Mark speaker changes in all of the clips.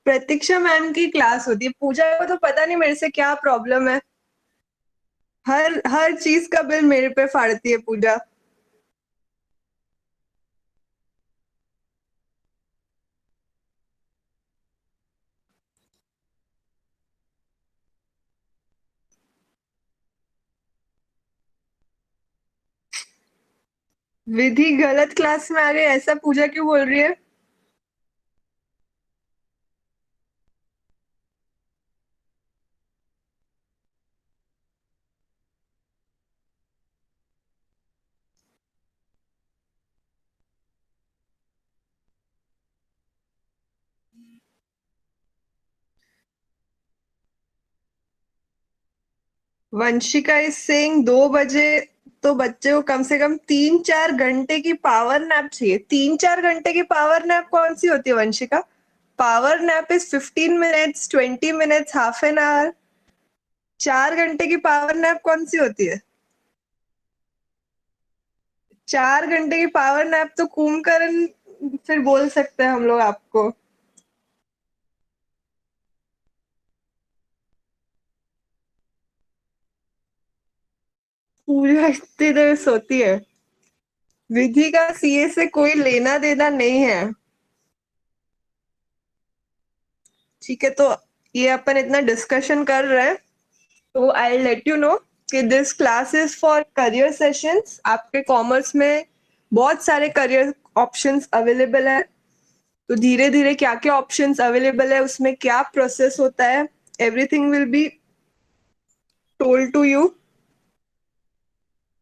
Speaker 1: प्रतीक्षा ma'am की class होती है। पूजा को तो पता नहीं मेरे से क्या प्रॉब्लम है। हर हर चीज का बिल मेरे पे फाड़ती है पूजा। विधि गलत क्लास में आ गई ऐसा पूजा क्यों बोल रही है? वंशिका इज सेइंग 2 बजे। तो बच्चे को कम से कम 3-4 घंटे की पावर नैप चाहिए। 3-4 घंटे की पावर नैप कौन सी होती है Vanshika? Power nap is 15 minutes, 20 minutes, half an hour. 4 घंटे की पावर नैप कौन सी होती है? 4 घंटे की पावर नैप तो कुंभकर्ण फिर बोल सकते हैं हम लोग आपको। पूजा इतनी देर सोती है। विधि का सीए से कोई लेना देना नहीं है। ठीक है, तो ये अपन इतना डिस्कशन कर रहे हैं, तो आई लेट यू नो कि this class is for career sessions. आपके कॉमर्स में बहुत सारे करियर ऑप्शंस अवेलेबल है। तो धीरे धीरे क्या क्या ऑप्शंस अवेलेबल है, उसमें क्या प्रोसेस होता है, everything will be told to you.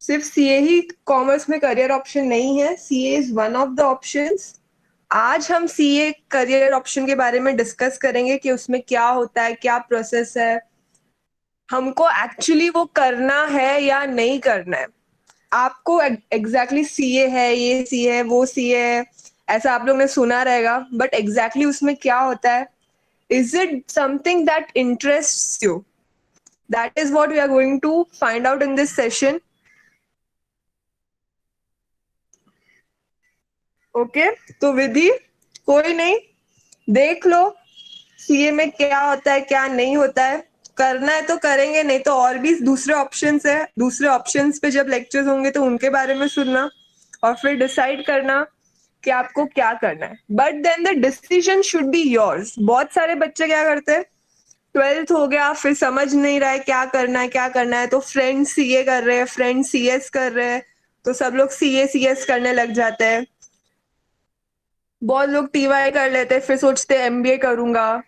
Speaker 1: सिर्फ सीए ही कॉमर्स में करियर ऑप्शन नहीं है, CA is one of the options. आज हम सीए करियर ऑप्शन के बारे में डिस्कस करेंगे कि उसमें क्या होता है, क्या प्रोसेस है, हमको एक्चुअली वो करना है या नहीं करना है। आपको एग्जैक्टली सीए है, ये सीए है, वो सीए है, ऐसा आप लोग ने सुना रहेगा, बट एग्जैक्टली उसमें क्या होता है, is it something that interests you? That is what we are going to find out in this session. Okay, तो विधि, कोई नहीं, देख लो सीए में क्या होता है क्या नहीं होता है। करना है तो करेंगे, नहीं तो और भी दूसरे ऑप्शंस है। दूसरे ऑप्शंस पे जब लेक्चर्स होंगे तो उनके बारे में सुनना और फिर डिसाइड करना कि आपको क्या करना है। But then the decision should be yours. बहुत सारे बच्चे क्या करते हैं, 12th हो गया फिर समझ नहीं रहा है क्या करना है क्या करना है, तो फ्रेंड सीए कर रहे हैं, फ्रेंड सीएस कर रहे हैं, तो सब लोग सीए सीएस करने लग जाते हैं। बहुत लोग टीवाई कर लेते हैं, फिर सोचते हैं एमबीए करूंगा।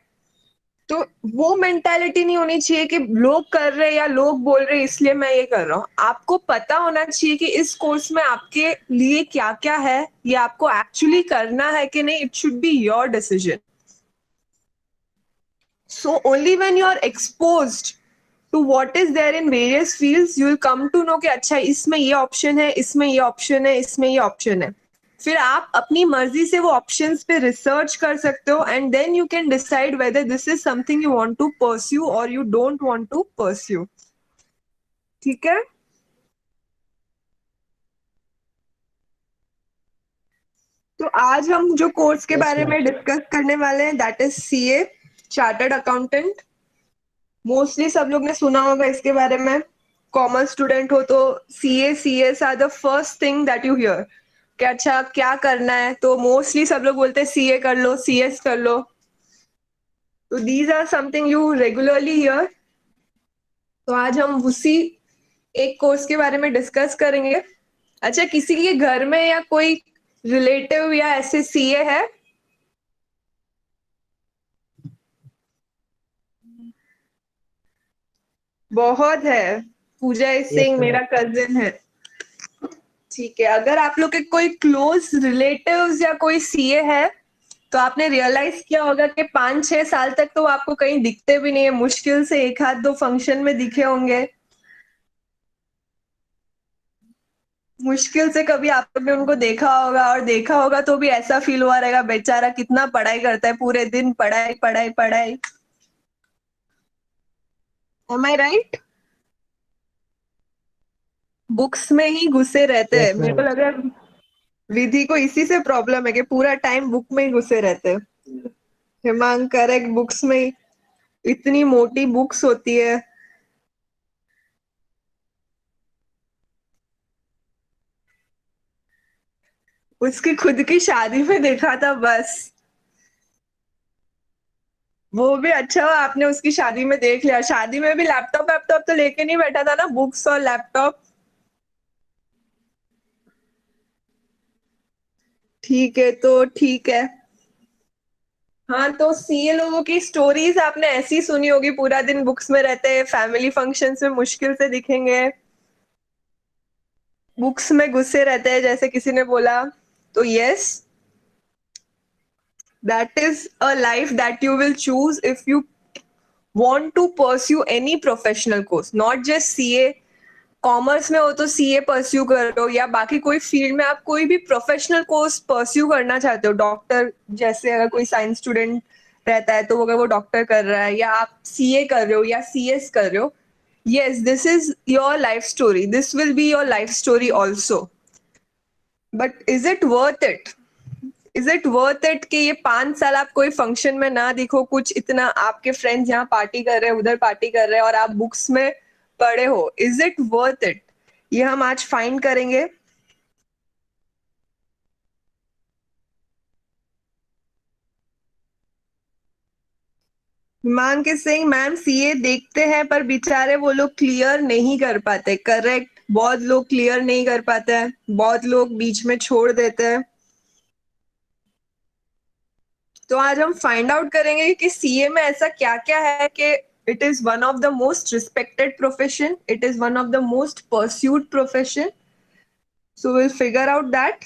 Speaker 1: तो वो मेंटालिटी नहीं होनी चाहिए कि लोग कर रहे हैं या लोग बोल रहे हैं इसलिए मैं ये कर रहा हूँ। आपको पता होना चाहिए कि इस कोर्स में आपके लिए क्या क्या है, ये आपको एक्चुअली करना है कि नहीं। It should be your decision. So only when you are exposed to what is there in various fields you will come to know कि अच्छा इसमें ये ऑप्शन है, इसमें ये ऑप्शन है, इसमें ये ऑप्शन है। फिर आप अपनी मर्जी से वो ऑप्शंस पे रिसर्च कर सकते हो and then you can decide whether this is something you want to pursue और you don't want to pursue. ठीक है, तो आज हम जो कोर्स के
Speaker 2: यस
Speaker 1: बारे
Speaker 2: मैम।
Speaker 1: में डिस्कस करने वाले हैं that is CA, chartered accountant. Mostly सब लोग ने सुना होगा इसके बारे में। कॉमर्स स्टूडेंट हो तो CA CS are the first thing that you hear कि अच्छा क्या करना है, तो मोस्टली सब लोग बोलते हैं सीए कर लो, सीएस कर लो। तो these are something you regularly hear. तो आज हम उसी एक कोर्स के बारे में डिस्कस करेंगे। अच्छा, किसी के घर में या कोई रिलेटिव या ऐसे सीए है? बहुत है। पूजा इज
Speaker 2: यस
Speaker 1: सेइंग
Speaker 2: मैम।
Speaker 1: मेरा कजिन है। ठीक है, अगर आप लोग के कोई क्लोज रिलेटिव्स या कोई सीए है तो आपने रियलाइज किया होगा कि 5-6 साल तक तो वो आपको कहीं दिखते भी नहीं है, मुश्किल से एक हाथ दो फंक्शन में दिखे होंगे। मुश्किल से कभी आप लोग ने उनको देखा होगा, और देखा होगा तो भी ऐसा फील हुआ रहेगा बेचारा कितना पढ़ाई करता है, पूरे दिन पढ़ाई पढ़ाई पढ़ाई। एम आई राइट? बुक्स में ही घुसे रहते हैं।
Speaker 2: यस
Speaker 1: मेरे को
Speaker 2: मैम।
Speaker 1: लग रहा है विधि को इसी से प्रॉब्लम है कि पूरा टाइम बुक में ही घुसे रहते हैं। हिमांग करेक्ट, बुक्स में इतनी मोटी बुक्स होती है। उसकी खुद की शादी में देखा था बस। वो भी अच्छा हुआ आपने उसकी शादी में देख लिया, शादी में भी लैपटॉप वैपटॉप तो लेके नहीं बैठा था ना, बुक्स और लैपटॉप। ठीक है तो ठीक है। हाँ तो सीए लोगों की स्टोरीज आपने ऐसी सुनी होगी, पूरा दिन बुक्स में रहते हैं, फैमिली फंक्शंस में मुश्किल से दिखेंगे, बुक्स में घुसे रहते हैं जैसे किसी ने बोला। तो yes, that is a life that you will choose if you want to pursue any professional course, not just CA. Commerce में हो तो सीए परस्यू करो, या बाकी कोई फील्ड में आप कोई भी प्रोफेशनल कोर्स परस्यू करना चाहते हो, डॉक्टर जैसे अगर कोई साइंस स्टूडेंट रहता है तो अगर वो डॉक्टर कर रहा है, या आप सीए कर रहे हो या सीएस कर रहे हो, yes this is your life story, this will be your life story also, but is it worth it? Is it worth it कि ये 5 साल आप कोई फंक्शन में ना दिखो, कुछ इतना आपके फ्रेंड्स यहाँ पार्टी कर रहे हैं, उधर पार्टी कर रहे हैं, और आप बुक्स में पड़े हो, इज इट वर्थ इट? ये हम आज फाइंड करेंगे। हिमांक इज सेइंग मैम सीए देखते हैं पर बेचारे वो लोग क्लियर नहीं कर पाते। करेक्ट, बहुत लोग क्लियर नहीं कर पाते हैं, बहुत लोग बीच में छोड़ देते हैं। तो आज हम फाइंड आउट करेंगे कि सीए में ऐसा क्या क्या है कि it is one of the most respected profession, it is one of the most pursued profession. So will figure out that.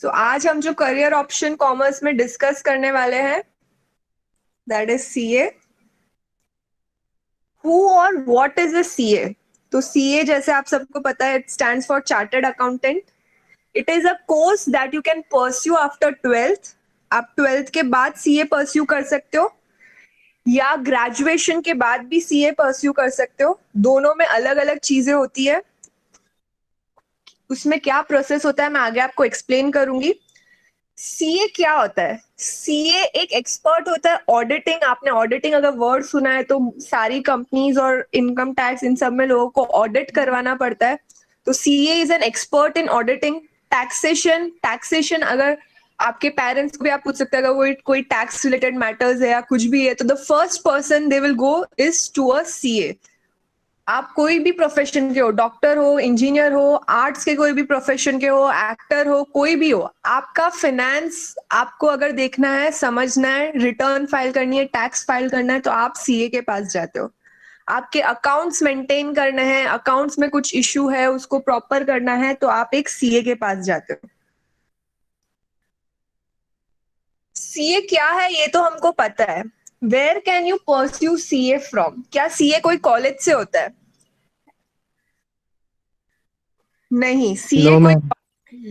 Speaker 1: So आज हम जो करियर ऑप्शन कॉमर्स में डिस्कस करने वाले हैं, दैट इज सीए। हु और व्हाट इज अ सीए? तो CA जैसे आप सबको पता है, it stands for chartered accountant. It is a course that you can pursue after 12th। आप 12th के बाद सीए परस्यू कर सकते हो, या ग्रेजुएशन के बाद भी सीए परस्यू कर सकते हो। दोनों में अलग अलग चीजें होती है, उसमें क्या प्रोसेस होता है मैं आगे आपको एक्सप्लेन करूंगी। सीए क्या होता है? सीए एक एक्सपर्ट होता है ऑडिटिंग। आपने ऑडिटिंग अगर वर्ड सुना है तो सारी कंपनीज और इनकम टैक्स इन सब में लोगों को ऑडिट करवाना पड़ता है। तो CA is an expert in auditing. Taxation, taxation अगर आपके पेरेंट्स को भी आप पूछ सकते हैं, अगर वो कोई टैक्स रिलेटेड मैटर्स है या कुछ भी है, तो the first person they will go is to a CA. आप कोई भी प्रोफेशन के हो, डॉक्टर हो, इंजीनियर हो, आर्ट्स के कोई भी प्रोफेशन के हो, एक्टर हो, कोई भी हो, आपका फाइनेंस आपको अगर देखना है, समझना है, रिटर्न फाइल करनी है, टैक्स फाइल करना है, तो आप सीए के पास जाते हो। आपके अकाउंट्स मेंटेन करने हैं, अकाउंट्स में कुछ इशू है उसको प्रॉपर करना है, तो आप एक सीए के पास जाते हो। सीए क्या है ये तो हमको पता है। Where can you pursue CA from? क्या सीए कोई कॉलेज से होता है? नहीं, सीए
Speaker 2: नो
Speaker 1: कोई,
Speaker 2: मैम।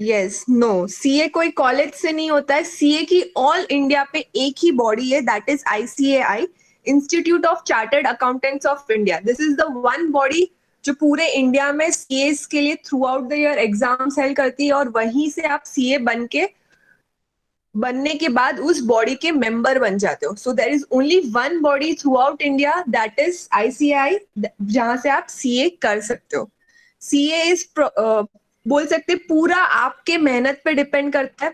Speaker 1: यस नो, सीए कोई कॉलेज से नहीं होता है। सीए की ऑल इंडिया पे एक ही बॉडी है, that is ICAI, institute of chartered accountants of India. This is the one body जो पूरे इंडिया में सीएस के लिए through out the year exams held करती है, और वहीं से आप सीए बनने के बाद उस बॉडी के मेंबर बन जाते हो। So there is only one body throughout India, that is ICI, जहां से आप सीए कर सकते हो। सीए इज बोल सकते पूरा आपके मेहनत पे डिपेंड करता है।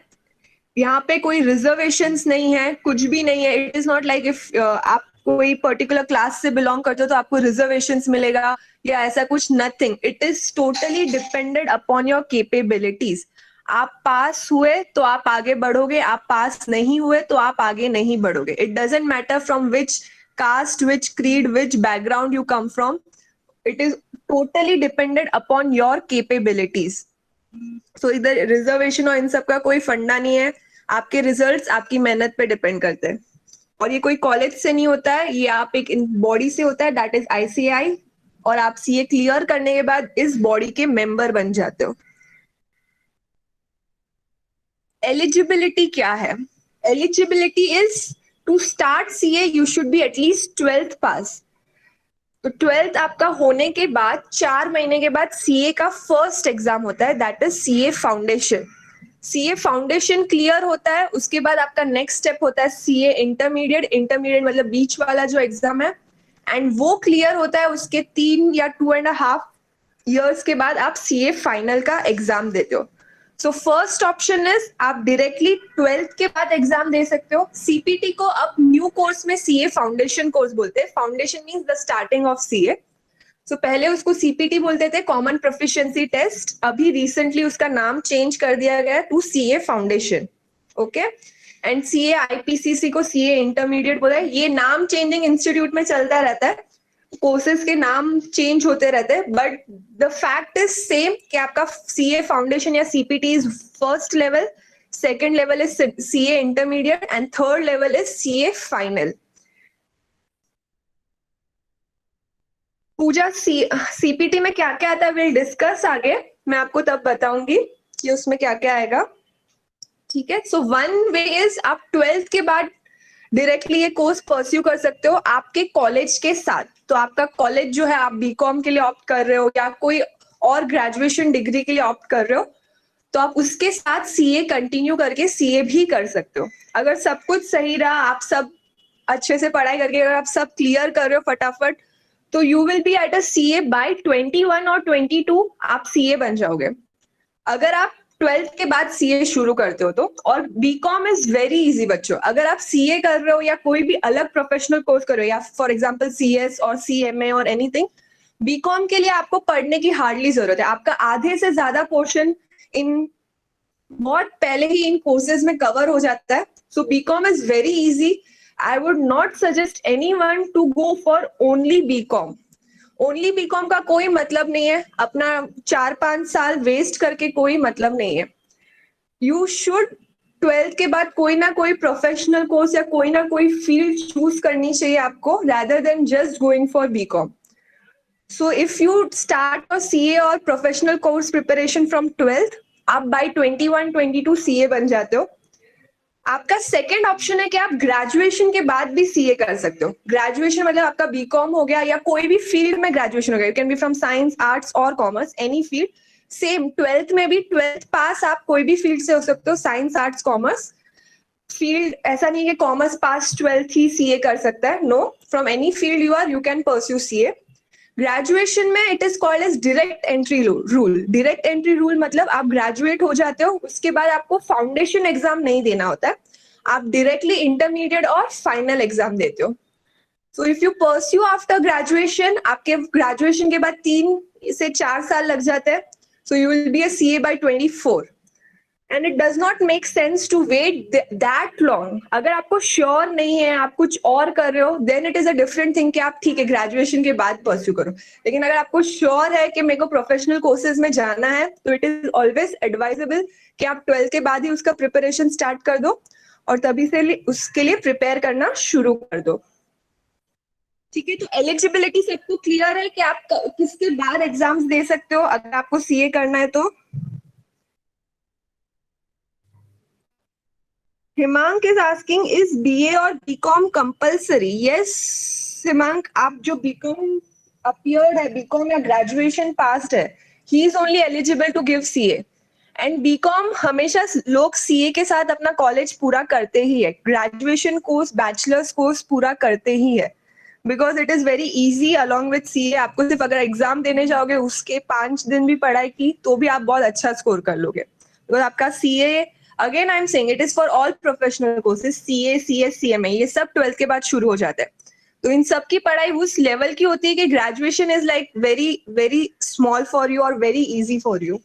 Speaker 1: यहाँ पे कोई रिजर्वेशंस नहीं है, कुछ भी नहीं है। It is not like if आप कोई पर्टिकुलर क्लास से बिलोंग करते हो तो आपको रिजर्वेशंस मिलेगा या ऐसा कुछ, nothing. It is totally dependent upon your capabilities. आप पास हुए तो आप आगे बढ़ोगे, आप पास नहीं हुए तो आप आगे नहीं बढ़ोगे। It doesn't matter from which caste, which creed, which background you come from, it is totally dependent upon your capabilities. So इधर रिजर्वेशन और इन सब का कोई फंडा नहीं है, आपके रिजल्ट्स आपकी मेहनत पे डिपेंड करते हैं। और ये कोई कॉलेज से नहीं होता है, ये आप एक बॉडी से होता है, दैट इज आईसीआई। और आप सीए क्लियर करने के बाद इस बॉडी के मेंबर बन जाते हो। एलिजिबिलिटी क्या है? Eligibility is to start CA you should be at least 12th pass. तो 12th आपका होने के बाद 4 महीने के बाद सीए का फर्स्ट एग्जाम होता है, that is CA foundation. CA foundation clear होता है, उसके बाद आपका नेक्स्ट स्टेप होता है सीए इंटरमीडिएट। इंटरमीडिएट मतलब बीच वाला जो एग्जाम है, एंड वो क्लियर होता है उसके 3 या 2.5 years के बाद आप सीए फाइनल का एग्जाम देते हो। सो फर्स्ट ऑप्शन इज आप डायरेक्टली 12th के बाद एग्जाम दे सकते हो। सीपीटी को अब न्यू कोर्स में सीए फाउंडेशन कोर्स बोलते हैं। Foundation means the starting of CA. So पहले उसको सीपीटी बोलते थे, कॉमन प्रोफिशिएंसी टेस्ट। अभी रिसेंटली उसका नाम चेंज कर दिया गया to CA foundation. Okay, and CA IPCC को सीए इंटरमीडिएट बोला है। ये नाम चेंजिंग इंस्टीट्यूट में चलता रहता है, कोर्सेज के नाम चेंज होते रहते हैं, but the fact is same कि आपका सीए फाउंडेशन या CPT is first level, second level is CA intermediate and third level is CA final. Pooja, CPT में क्या क्या आता है विल डिस्कस आगे, मैं आपको तब बताऊंगी कि उसमें क्या क्या आएगा। ठीक है, सो वन वे इज आप 12th के बाद डायरेक्टली ये कोर्स परस्यू कर सकते हो आपके कॉलेज के साथ। तो आपका कॉलेज जो है, आप बीकॉम के लिए ऑप्ट कर रहे हो या कोई और ग्रेजुएशन डिग्री के लिए ऑप्ट कर रहे हो, तो आप उसके साथ सीए कंटिन्यू करके सीए भी कर सकते हो। अगर सब कुछ सही रहा, आप सब अच्छे से पढ़ाई करके अगर आप सब क्लियर कर रहे हो फटाफट, तो you will be at a CA by 21 और 22 आप सीए बन जाओगे। अगर आप 12th के बाद सीए शुरू करते हो तो, और बीकॉम इज वेरी इजी बच्चों। अगर आप सीए कर रहे हो या कोई भी अलग प्रोफेशनल कोर्स कर रहे हो, या फॉर एग्जांपल सीएस और सीएमए और एनीथिंग, बीकॉम के लिए आपको पढ़ने की हार्डली जरूरत है। आपका आधे से ज्यादा पोर्शन इन बहुत पहले ही इन कोर्सेज में कवर हो जाता है। So BCom is very easy. I would not suggest anyone to go for only BCom. Only BCom का कोई मतलब नहीं है, अपना 4-5 साल वेस्ट करके कोई मतलब नहीं है। यू शुड 12th के बाद कोई ना कोई प्रोफेशनल कोर्स या कोई ना कोई फील्ड चूज करनी चाहिए आपको, rather than just going for BCom. So if you start a CA or professional course preparation from 12th, आप by 21-22 CA बन जाते हो। आपका सेकेंड ऑप्शन है कि आप ग्रेजुएशन के बाद भी सीए कर सकते हो। ग्रेजुएशन मतलब आपका बीकॉम हो गया या कोई भी फील्ड में ग्रेजुएशन हो गया, you can be from science, arts और commerce, any field. Same 12th में भी 12th पास आप कोई भी फील्ड से हो सकते हो, साइंस, आर्ट्स, कॉमर्स फील्ड। ऐसा नहीं है कि कॉमर्स पास 12th ही सीए कर सकता है, no, from any field you are, you can pursue CA. Graduation में it is called as direct entry rule. Direct entry rule मतलब आप ग्रेजुएट हो जाते हो, उसके बाद आपको फाउंडेशन एग्जाम नहीं देना होता है, आप डायरेक्टली इंटरमीडिएट और फाइनल एग्जाम देते हो। So if you pursue after graduation, आपके ग्रेजुएशन के बाद 3 से 4 साल लग जाते हैं। So you will be a CA by 24 and it does not make sense to wait that long. अगर आपको श्योर नहीं है, आप कुछ और कर रहे हो, then it is a different thing कि आप ठीक है ग्रेजुएशन के बाद परस्यू करो। लेकिन अगर आपको श्योर है कि मेरे को प्रोफेशनल कोर्सेज में जाना है, तो इट इज ऑलवेज एडवाइजेबल कि आप 12th के बाद ही उसका प्रिपरेशन स्टार्ट कर दो और तभी से उसके लिए प्रिपेयर करना शुरू कर दो। ठीक है, तो एलिजिबिलिटी सबको क्लियर है कि आप किसके बाद एग्जाम्स दे सकते हो अगर आपको सीए करना है तो। Himank is asking, is BA और बीकॉम कंपलसरी? यस हिमांक, आप जो बीकॉम अपीयर्ड है, बीकॉम या ग्रेजुएशन पास्ड है, he is only eligible to give CA. And BCom हमेशा लोग सीए के साथ अपना कॉलेज पूरा करते ही है, ग्रेजुएशन कोर्स, बैचलर्स कोर्स पूरा करते ही है, because it is very easy along with CA. आपको सिर्फ अगर एग्जाम देने जाओगे, उसके 5 दिन भी पढ़ाई की तो भी आप बहुत अच्छा स्कोर कर लोगे, बिकॉज आपका CA, again I am saying, it is for all professional courses, CA, CS, CMA, ये सब 12th के बाद शुरू हो जाते हैं। तो इन सब की पढ़ाई उस लेवल की होती है कि graduation is like very very small for you और वेरी इजी फॉर यू।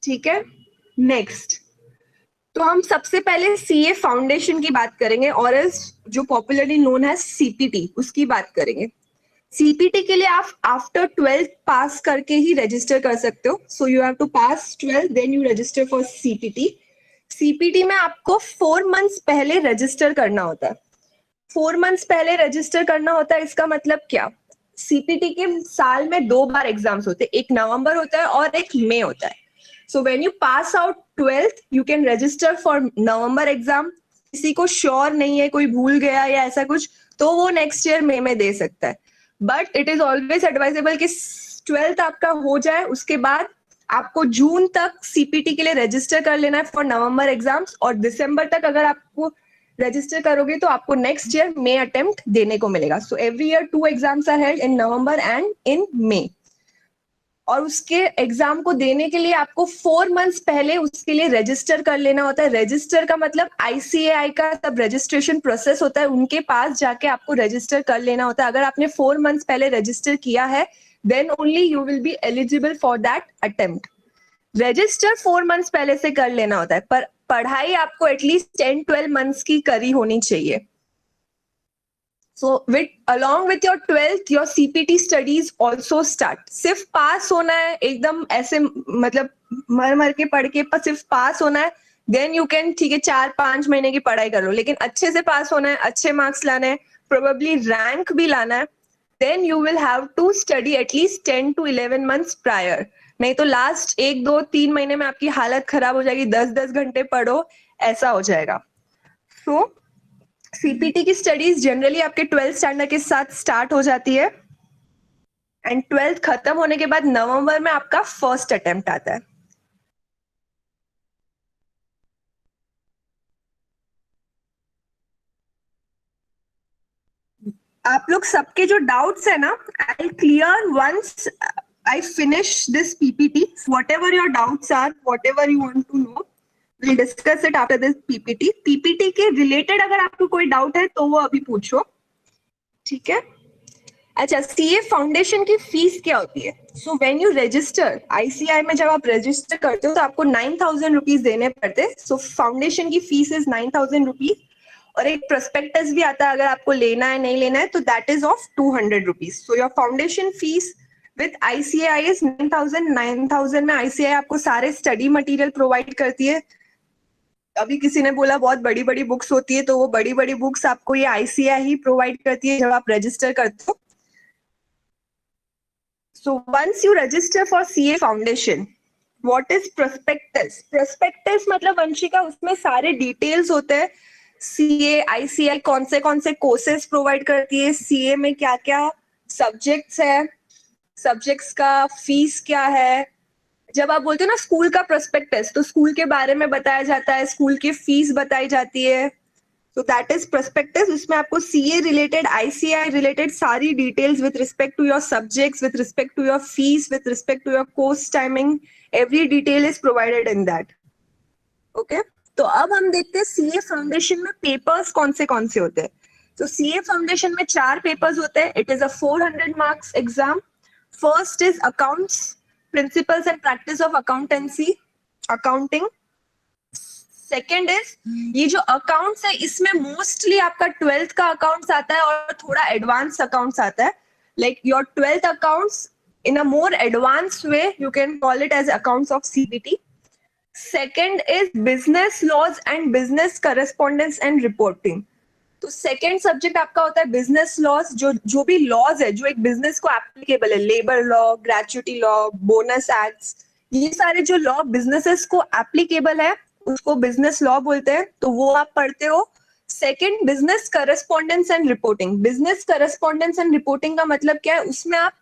Speaker 1: ठीक है, नेक्स्ट, तो हम सबसे पहले सीए फाउंडेशन की बात करेंगे, और जो पॉपुलरली नोन है सीपीटी, उसकी बात करेंगे। सीपीटी के लिए आप आफ्टर 12th पास करके ही रजिस्टर कर सकते हो। So you have to pass 12th, then you register for CPT. CPT में आपको 4 months पहले रजिस्टर करना होता है। 4 months पहले रजिस्टर करना होता है, इसका मतलब क्या? सीपीटी के साल में 2 बार एग्जाम्स होते हैं, एक नवंबर होता है और एक मई होता है। So when you pass out 12th, you can register for November exam. किसी को श्योर नहीं है, कोई भूल गया या ऐसा कुछ, तो वो नेक्स्ट ईयर मई में दे सकता है। But it is always advisable कि 12th आपका हो जाए, उसके बाद आपको जून तक सीपीटी के लिए रजिस्टर कर लेना है फॉर नवंबर एग्जाम्स, और दिसंबर तक अगर आपको रजिस्टर करोगे तो आपको नेक्स्ट ईयर मे अटेम्प्ट देने को मिलेगा। So every year 2 exams are held in November and in May, और उसके एग्जाम को देने के लिए आपको 4 मंथ्स पहले उसके लिए रजिस्टर कर लेना होता है। रजिस्टर का मतलब आईसीएआई का सब रजिस्ट्रेशन प्रोसेस होता है, उनके पास जाके आपको रजिस्टर कर लेना होता है। अगर आपने 4 मंथ्स पहले रजिस्टर किया है, then only you will be eligible for that attempt. Register 4 months पहले से कर लेना होता है, पर पढ़ाई आपको एटलीस्ट 10-12 मंथ्स की करी होनी चाहिए। So along with your 12th, your CPT studies also start. सिर्फ पास होना है, एकदम ऐसे मतलब मर के पढ़ के सिर्फ पास होना है, देन यू कैन, ठीक है 4-5 महीने की पढ़ाई करो, लेकिन अच्छे से पास होना है, अच्छे मार्क्स लाने हैं, प्रोबेबली रैंक भी लाना है, then you will have to study at least 10 to 11 months prior. नहीं तो लास्ट 1-2-3 महीने में आपकी हालत खराब हो जाएगी, 10-10 घंटे पढ़ो, ऐसा हो जाएगा। सो सीपीटी की स्टडीज जनरली आपके 12th स्टैंडर्ड के साथ स्टार्ट हो जाती है, एंड 12th खत्म होने के बाद नवंबर में आपका फर्स्ट अटेम्प्ट आता है। आप लोग सबके जो डाउट्स है ना, I clear once I finish this PPT, whatever your doubts are, whatever you want to know, we'll discuss it after this PPT. PPT के रिलेटेड अगर आपको कोई डाउट है तो वो अभी पूछो, ठीक है। अच्छा, सीए फाउंडेशन की फीस क्या होती है? So when you register ICI में, जब आप रजिस्टर करते हो तो आपको 9,000 रुपीज देने पड़ते हैं। सो फाउंडेशन की फीस इज 9,000 रुपीज, और एक प्रोस्पेक्टस भी आता है अगर आपको लेना है नहीं लेना है, तो that is of 200 rupees. So your foundation fees with ICI is 9,000। 9,000 में आईसीआई आपको सारे स्टडी मटेरियल प्रोवाइड करती है। अभी किसी ने बोला बहुत बड़ी बड़ी बुक्स होती है, तो वो बड़ी बड़ी बुक्स आपको ये आईसीआई ही प्रोवाइड करती है जब आप रजिस्टर करते हो। So once you register for CA foundation, what is prospectus? Prospectus मतलब वंशिका, उसमें सारे डिटेल्स होते हैं, सीए आईसीआई कौन से कोर्सेज प्रोवाइड करती है, सीए में क्या क्या सब्जेक्ट्स है, सब्जेक्ट्स का फीस क्या है। जब आप बोलते हो ना स्कूल का प्रोस्पेक्टस, तो स्कूल के बारे में बताया जाता है, स्कूल की फीस बताई जाती है, तो दैट इज प्रोस्पेक्टस। उसमें आपको सीए रिलेटेड, आईसीआई रिलेटेड सारी details with respect to your subjects, with respect to your fees, with respect to your course timing, every detail is provided in that. Okay, तो अब हम देखते हैं CA foundation में papers कौन से होते हैं। तो सीए फाउंडेशन में 4 पेपर्स होते हैं। It is a 400 marks exam. First is accounts, principles and practice of accountancy, accounting. Second is, ये जो अकाउंट्स है इसमें मोस्टली आपका 12th का अकाउंट्स आता है और थोड़ा एडवांस अकाउंट्स आता है। Like your 12th accounts in a more advanced way, you can call it as accounts of CBT. Second is business laws and business correspondence and reporting. तो second subject आपका होता है बिजनेस लॉज, जो भी laws है जो एक business को एप्लीकेबल है, labour law, gratuity law, bonus acts, ये सारे जो लॉ बिजनेसेस को एप्लीकेबल है उसको बिजनेस लॉ बोलते हैं, तो वो आप पढ़ते हो। Second, business correspondence and reporting. Business correspondence and reporting का मतलब क्या है? उसमें आप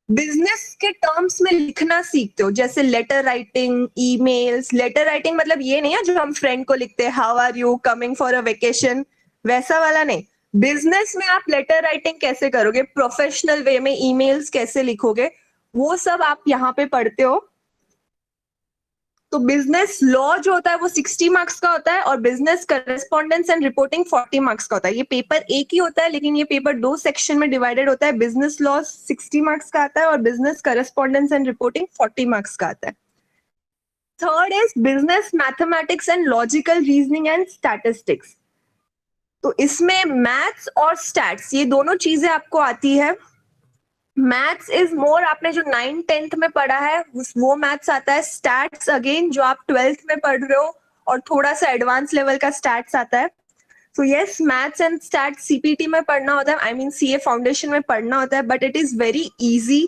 Speaker 1: बिजनेस के टर्म्स में लिखना सीखते हो, जैसे letter writing, emails. Letter writing मतलब ये नहीं है जो हम फ्रेंड को लिखते हैं, how are you, coming for a vacation, वैसा वाला नहीं। बिजनेस में आप लेटर राइटिंग कैसे करोगे, प्रोफेशनल वे में ईमेल्स कैसे लिखोगे, वो सब आप यहाँ पे पढ़ते हो। तो बिजनेस लॉ जो होता है वो 60 मार्क्स का होता है, और business correspondence and reporting 40 marks का होता है। ये पेपर एक ही होता है, लेकिन ये पेपर 2 सेक्शन में डिवाइडेड होता है। बिजनेस लॉ 60 मार्क्स का आता है और business correspondence and reporting 40 marks का आता है। Third is business mathematics and logical reasoning and statistics. तो इसमें मैथ्स और स्टैट्स, ये दोनों चीजें आपको आती है। मैथ्स इज मोर, आपने जो 9th-10th में पढ़ा है वो मैथ्स आता है। स्टैट्स अगेन जो आप 12th में पढ़ रहे हो, और थोड़ा सा एडवांस लेवल का स्टैट्स आता है। So yes, maths and stats CPT में पढ़ना होता है, आई मीन सीए फाउंडेशन में पढ़ना होता है, but it is very easy,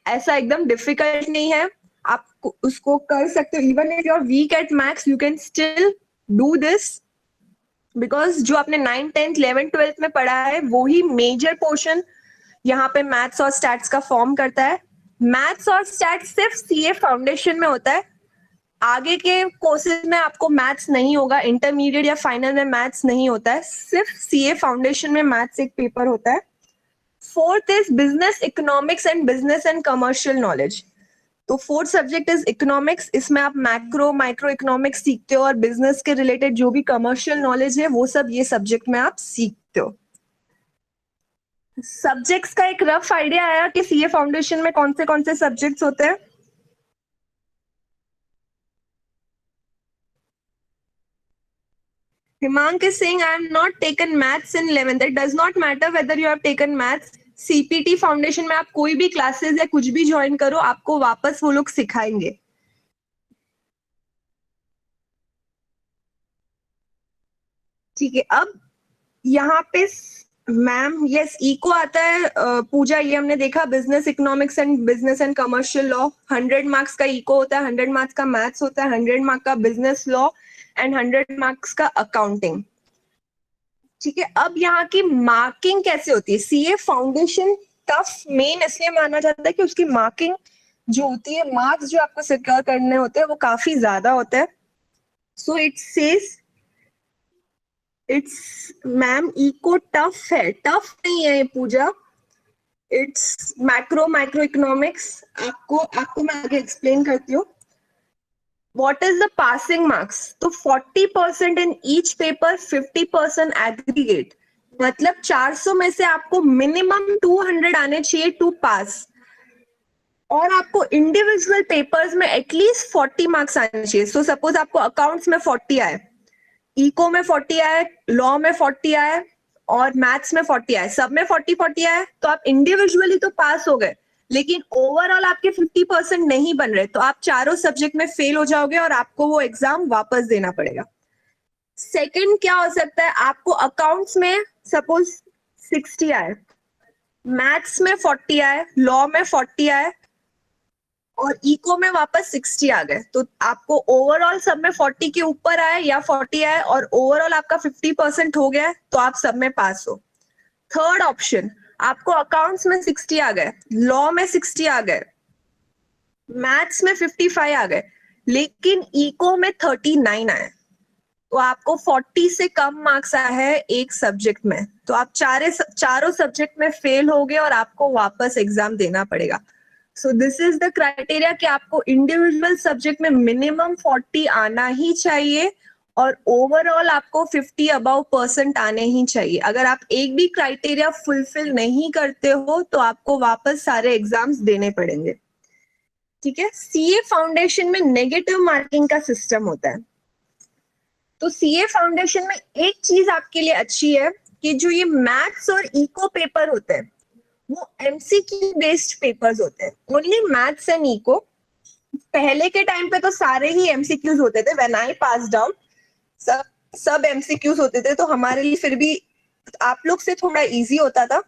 Speaker 1: ऐसा एकदम डिफिकल्ट नहीं है, आप उसको कर सकते हो। Even if you are weak at maths, you can still do this. Because जो आपने 9th 10th 11th 12th में पढ़ा है वो ही मेजर पोर्शन यहाँ पे मैथ्स और स्टैट्स का फॉर्म करता है। मैथ्स और स्टैट्स सिर्फ सीए फाउंडेशन में होता है, आगे के कोर्सेज में आपको मैथ्स नहीं होगा, इंटरमीडिएट या फाइनल में मैथ्स नहीं होता है, सिर्फ सीए फाउंडेशन में मैथ्स एक पेपर होता है। Fourth is business economics and business and commercial knowledge. तो फोर्थ सब्जेक्ट इज इकोनॉमिक्स, इसमें आप मैक्रो माइक्रो इकोनॉमिक्स सीखते हो और बिजनेस के रिलेटेड जो भी कमर्शियल नॉलेज है वो सब ये सब्जेक्ट में आप सीखते हो। सब्जेक्ट्स का एक रफ आइडिया आया कि सीए फाउंडेशन में कौन से सब्जेक्ट्स होते हैं। Himank is saying, I have not taken maths in 11th. It does not matter whether you have taken maths. CPT foundation में आप कोई भी क्लासेस या कुछ भी ज्वाइन करो, आपको वापस वो लोग सिखाएंगे। ठीक है, अब यहाँ पे मैम यस इको आता है। पूजा, ये हमने देखा business economics and business and commercial law, 100 marks का इको होता है, 100 मार्क्स का मैथ्स होता है, 100 मार्क्स का बिजनेस लॉ एंड 100 मार्क्स का अकाउंटिंग। ठीक है, अब यहाँ की मार्किंग कैसे होती है? सीए फाउंडेशन टफ मेन इसलिए माना जाता है कि उसकी मार्किंग जो होती है, मार्क्स जो आपको सिक्योर करने होते हैं वो काफी ज्यादा होता है। So it says it's ma'am echo tough है, टफ नहीं है ये पूजा, इट्स माइक्रो इकोनॉमिक्स। आपको मैं आगे एक्सप्लेन करती हूँ। What is the passing marks? तो 40% in each paper, 50% aggregate. मतलब 400 में से आपको मिनिमम 200 आने चाहिए टू पास, और आपको इंडिविजुअल पेपर्स में एटलीस्ट 40 मार्क्स आने चाहिए। सो सपोज आपको अकाउंट्स में 40 आए, इको में 40 आए, लॉ में 40 आए और मैथ्स में 40 आए, सब में 40 आए, तो आप इंडिविजुअली तो पास हो गए, लेकिन ओवरऑल आपके 50% नहीं बन रहे, तो आप चारों सब्जेक्ट में फेल हो जाओगे और आपको वो एग्जाम वापस देना पड़ेगा। सेकंड क्या हो सकता है, आपको अकाउंट्स में सपोज 60 आए, मैथ्स में 40 आए, लॉ में 40 आए और इको में वापस 60 आ गए, तो आपको ओवरऑल सब में 40 के ऊपर आए या 40 आए और ओवरऑल आपका 50% हो गया, तो आप सब में पास हो। थर्ड ऑप्शन, आपको अकाउंट्स में 60 आ गए, लॉ में 60 आ गए, मैथ्स में 55 आ गए, लेकिन इको में 39 आए, तो आपको 40 से कम मार्क्स आया है एक सब्जेक्ट में, तो आप चारों सब्जेक्ट में फेल हो गए और आपको वापस एग्जाम देना पड़ेगा। So this is the criteria कि आपको इंडिविजुअल सब्जेक्ट में मिनिमम 40 आना ही चाहिए और ओवरऑल आपको 50 अबव % आने ही चाहिए। अगर आप एक भी क्राइटेरिया फुलफिल नहीं करते हो तो आपको वापस सारे एग्जाम्स देने पड़ेंगे। ठीक है, सीए फाउंडेशन में नेगेटिव मार्किंग का सिस्टम होता है। तो सीए फाउंडेशन में एक चीज आपके लिए अच्छी है कि जो ये मैथ्स और इको पेपर होते हैं वो एमसीक्यू बेस्ड पेपर्स होते हैं, ओनली मैथ्स एंड इको। पहले के टाइम पे तो सारे ही एमसीक्यूज होते थे, व्हेन आई पास्ड आउट सब एमसीक्यूज होते थे, तो हमारे लिए फिर भी आप लोग से थोड़ा इजी होता था।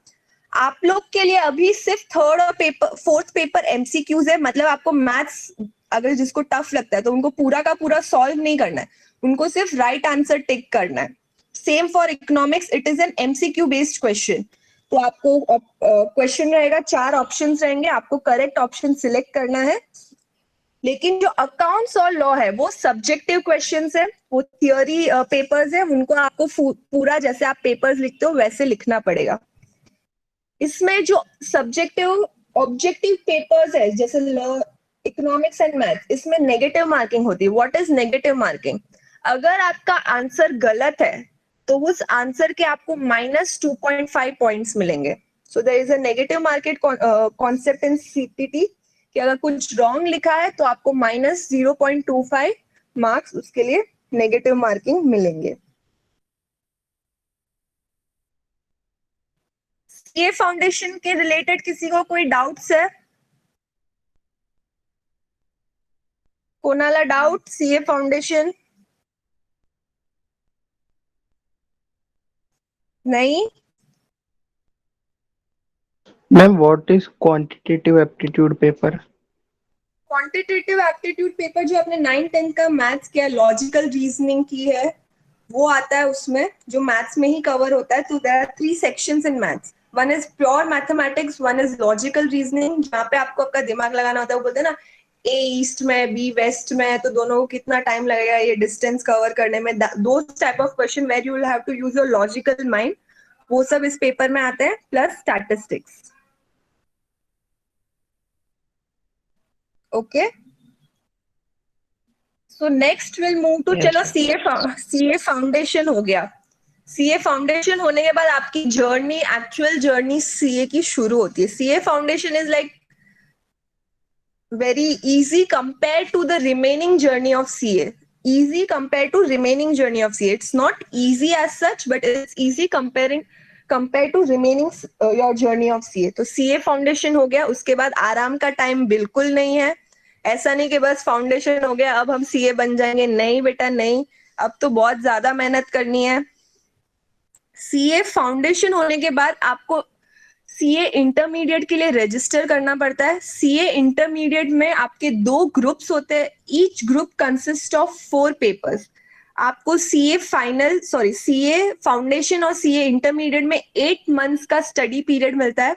Speaker 1: आप लोग के लिए अभी सिर्फ थर्ड और फोर्थ पेपर एमसीक्यूज है, मतलब आपको मैथ्स अगर जिसको टफ लगता है तो उनको पूरा का पूरा सॉल्व नहीं करना है, उनको सिर्फ राइट आंसर टिक करना है। Same for economics, it is an MCQ based question. तो आपको क्वेश्चन रहेगा, 4 ऑप्शंस रहेंगे, आपको करेक्ट ऑप्शन सिलेक्ट करना है। लेकिन जो अकाउंट्स और लॉ है वो सब्जेक्टिव क्वेश्चंस है, वो थियोरी पेपर्स है, उनको आपको पूरा जैसे आप पेपर्स लिखते हो वैसे लिखना पड़ेगा। इसमें जो सब्जेक्टिव ऑब्जेक्टिव पेपर्स है जैसे लॉ, इकोनॉमिक्स एंड मैथ्स, इसमें नेगेटिव मार्किंग होती है। What is negative marking? अगर आपका आंसर गलत है तो उस आंसर के आपको -2.5 पॉइंट्स मिलेंगे। So there is a negative market concept in CPT कि अगर कुछ रॉन्ग लिखा है तो आपको -0.25 मार्क्स उसके लिए नेगेटिव मार्किंग मिलेंगे। ये फाउंडेशन के रिलेटेड किसी को कोई डाउट्स है? कोणाला डाउट सीए फाउंडेशन? नहीं?
Speaker 2: Ma'am what is quantitative aptitude paper?
Speaker 1: Quantitative aptitude paper जो आपने 9th 10th का मैथ्स किया, लॉजिकल रीजनिंग की है, वो आता है उसमें जो मैथ्स में ही कवर होता है. तो there are 3 sections in maths. One is pure mathematics, one is logical reasoning, जहाँ पे आपको आपका दिमाग लगाना होता है. वो बोलते हैं ना, ए ईस्ट में, बी वेस्ट में, तो दोनों को कितना टाइम लगेगा ये डिस्टेंस कवर करने में. Those type of question where you will have to use your logical mind, वो सब इस पेपर में आते हैं, plus statistics. Okay, so next will move to,
Speaker 2: Yes.
Speaker 1: चलो सीए फाउंडेशन हो गया. सीए फाउंडेशन होने के बाद आपकी जर्नी, एक्चुअल जर्नी सीए की शुरू होती है. CA foundation is like very easy compared to the remaining journey of CA. Easy compared to remaining journey of CA. It's not easy as such, but it's easy compared to remaining your journey of CA. तो CA foundation हो गया, उसके बाद आराम का time बिल्कुल नहीं है. ऐसा नहीं कि बस फाउंडेशन हो गया अब हम सीए बन जाएंगे. नहीं बेटा नहीं, अब तो बहुत ज्यादा मेहनत करनी है. सीए फाउंडेशन होने के बाद आपको सीए इंटरमीडिएट के लिए रजिस्टर करना पड़ता है. सीए इंटरमीडिएट में आपके 2 ग्रुप्स होते हैं. Each group consist of 4 papers. आपको सीए फाउंडेशन और सीए इंटरमीडिएट में 8 मंथ्स का स्टडी पीरियड मिलता है.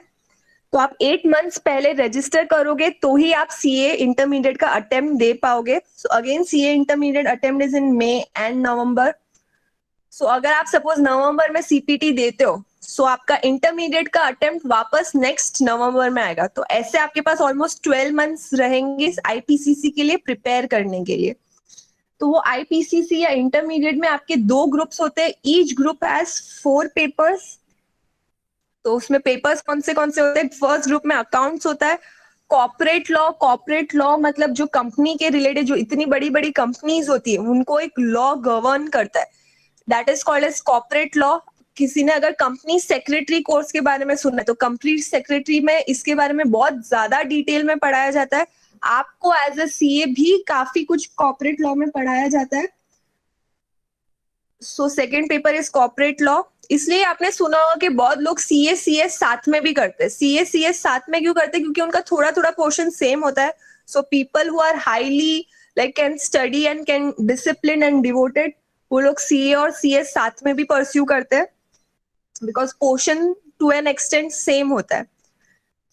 Speaker 1: तो आप 8 मंथ्स पहले रजिस्टर करोगे तो ही आप सीए इंटरमीडिएट का अटेम्प्ट दे पाओगे. So again CA intermediate attempt is in May and November. So अगर आप सपोज नवंबर में सीपीटी देते हो, सो आपका इंटरमीडिएट का अटेम्प्ट वापस नेक्स्ट नवंबर में आएगा. तो ऐसे आपके पास ऑलमोस्ट 12 मंथ्स रहेंगे आईपीसीसी के लिए प्रिपेयर करने के लिए. तो वो आईपीसीसी या इंटरमीडिएट में आपके 2 ग्रुप्स होते हैं. Each group has 4 papers. तो उसमें पेपर्स कौन से होते हैं? फर्स्ट ग्रुप में अकाउंट्स होता है. कॉर्पोरेट लॉ मतलब जो कंपनी के रिलेटेड, जो इतनी बड़ी बड़ी कंपनीज होती है उनको एक लॉ गवर्न करता है. That is called as corporate law. किसी ने अगर कंपनी सेक्रेटरी कोर्स के बारे में सुना है तो कंपनी सेक्रेटरी में इसके बारे में बहुत ज्यादा डिटेल में पढ़ाया जाता है. आपको एज अ सीए भी काफी कुछ कॉर्पोरेट लॉ में पढ़ाया जाता है. So second paper is corporate law. इसलिए आपने सुना होगा कि बहुत लोग सीए सीएस साथ में भी करते हैं. सीए सीएस साथ में क्यों करते हैं? क्योंकि उनका थोड़ा थोड़ा पोर्शन सेम होता है. So people who are highly like can study and can discipline and devoted, वो लोग सीए और सीएस साथ में भी परस्यू करते हैं because portion to an extent same होता है.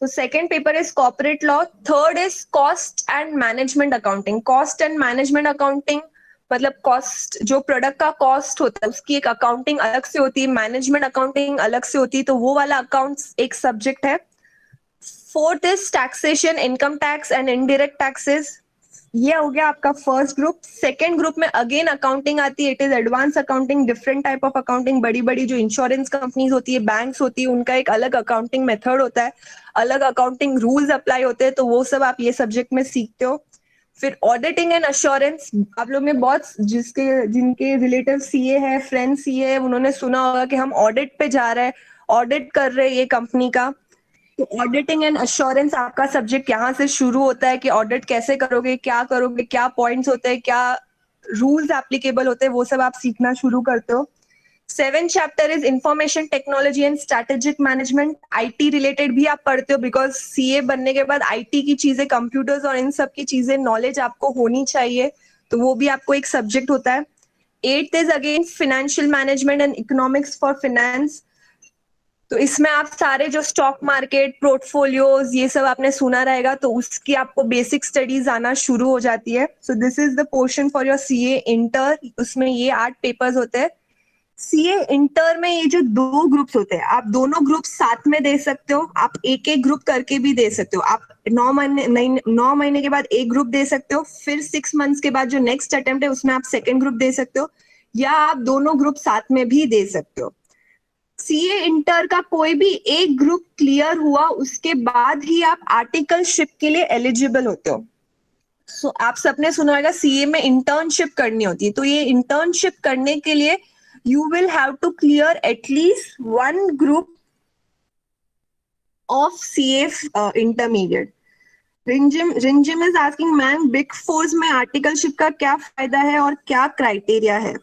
Speaker 1: तो second paper is corporate law. Third is cost and management accounting. Cost and management accounting मतलब कॉस्ट, जो प्रोडक्ट का कॉस्ट होता है उसकी एक अकाउंटिंग अलग से होती है, मैनेजमेंट अकाउंटिंग अलग से होती है. तो वो वाला अकाउंट्स एक सब्जेक्ट है. Fourth is taxation, income tax and indirect taxes. ये हो गया आपका फर्स्ट ग्रुप. सेकेंड ग्रुप में अगेन अकाउंटिंग आती है. It is advance accounting, different type of accounting. बड़ी बड़ी जो इंश्योरेंस कंपनीज होती है, बैंक्स होती है, उनका एक अलग अकाउंटिंग मेथड होता है, अलग अकाउंटिंग रूल्स अप्लाई होते हैं. तो वो सब आप ये सब्जेक्ट में सीखते हो. फिर ऑडिटिंग एंड अश्योरेंस. आप लोग में बहुत जिनके रिलेटिव सीए है, फ्रेंड सीए है, उन्होंने सुना होगा कि हम ऑडिट पे जा रहे हैं, ऑडिट कर रहे हैं ये कंपनी का. तो ऑडिटिंग एंड अश्योरेंस आपका सब्जेक्ट यहाँ से शुरू होता है कि ऑडिट कैसे करोगे, क्या पॉइंट्स होते हैं, क्या रूल्स एप्लीकेबल होते हैं, वो सब आप सीखना शुरू करते हो. 7th chapter is information technology and strategic management. IT related भी आप पढ़ते हो बिकॉज सीए बनने के बाद आईटी की चीजें, कंप्यूटर्स और इन सब की चीजें नॉलेज आपको होनी चाहिए. तो वो भी आपको एक सब्जेक्ट होता है. 8th is again financial management and economics for finance. तो इसमें आप सारे जो स्टॉक मार्केट, पोर्टफोलियोज, ये सब आपने सुना रहेगा, तो उसकी आपको बेसिक स्टडीज आना शुरू हो जाती है. So this is the portion for your CA inter. उसमें ये 8 पेपर्स होते हैं. सीए इंटर में ये जो 2 ग्रुप्स होते हैं, आप दोनों ग्रुप साथ में दे सकते हो. आप एक एक ग्रुप करके भी दे सकते हो. आप 9 महीने के बाद एक ग्रुप दे सकते हो. फिर 6 मंथ्स के बाद जो नेक्स्ट अटेम्प्ट है उसमें आप सेकेंड ग्रुप दे सकते हो, या आप दोनों ग्रुप साथ में भी दे सकते हो. सीए इंटर का कोई भी एक ग्रुप क्लियर हुआ उसके बाद ही आप आर्टिकलशिप के लिए एलिजिबल होते हो. सो आप सबने सुना होगा सीए में इंटर्नशिप करनी होती है. तो ये इंटर्नशिप करने के लिए you will have to clear at least 1 group of CA intermediate. Rinjim is asking, ma'am big force में आर्टिकलशिप का क्या फायदा है और क्या क्राइटेरिया है?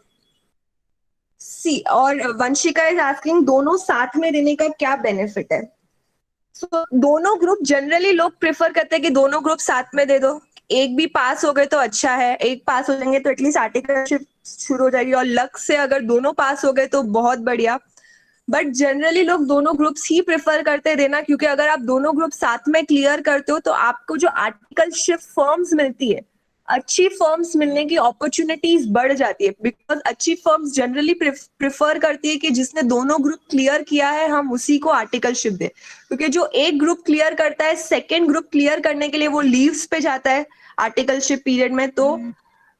Speaker 1: और वंशिका इज आस्किंग, दोनों साथ में देने का क्या बेनिफिट है? दोनों ग्रुप जनरली लोग प्रेफर करते हैं कि दोनों ग्रुप साथ में दे दो. एक भी पास हो गए तो अच्छा है, एक पास हो जाएंगे तो एटलीस्ट आर्टिकलशिप शुरू हो जाएगी, और लक से अगर दोनों पास हो गए तो बहुत बढ़िया। बट जनरली लोग दोनों ग्रुप्स ही प्रेफर करते देना, क्योंकि अगर आप दोनों ग्रुप साथ में क्लियर करते हो तो आपको जो आर्टिकलशिप फर्म्स मिलती है, अच्छी फर्म्स मिलने की अपॉर्चुनिटीज बढ़ जाती है, बिकॉज अच्छी फर्म्स जनरली प्रेफर करती है कि जिसने दोनों ग्रुप क्लियर किया है हम उसी को आर्टिकलशिप दे, क्योंकि जो एक ग्रुप क्लियर करता है सेकेंड ग्रुप क्लियर करने के लिए वो लीव्स पे जाता है आर्टिकलशिप पीरियड में, तो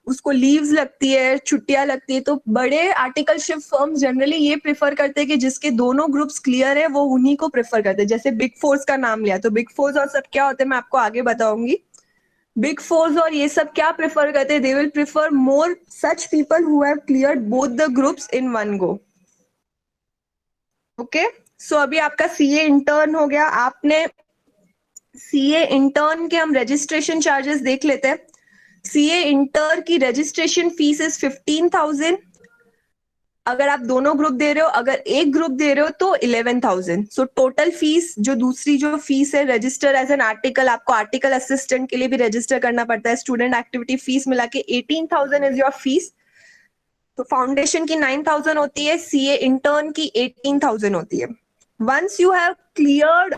Speaker 1: उसको लीव्स लगती है, छुट्टियां लगती है, तो बड़े आर्टिकलशिप फर्म जनरली ये प्रेफर करते हैं कि जिसके दोनों ग्रुप्स क्लियर है वो उन्हीं को प्रेफर करते हैं। जैसे बिग फोर्स का नाम लिया, तो बिग फोर्स और सब क्या होते हैं मैं आपको आगे बताऊंगी। बिग फोर्स और ये सब क्या प्रेफर करते हैं, they will prefer more such people who have cleared both the groups in one go. Okay, so अभी आपका सीए इंटर्न हो गया। आपने सीए इंटर्न के हम रजिस्ट्रेशन चार्जेस देख लेते हैं। सीए इंटर की रजिस्ट्रेशन फीस इज 15,000। अगर आप दोनों ग्रुप दे रहे हो, अगर एक ग्रुप दे रहे हो तो 11,000। सो टोटल फीस जो दूसरी जो फीस है रजिस्टर एज एन आर्टिकल, आपको आर्टिकल असिस्टेंट के लिए भी रजिस्टर करना पड़ता है, स्टूडेंट एक्टिविटी फीस मिला के 18,000 इज योर फीस। तो फाउंडेशन की 9,000 होती है, सीए इंटर्न की 18,000 होती है। Once you have cleared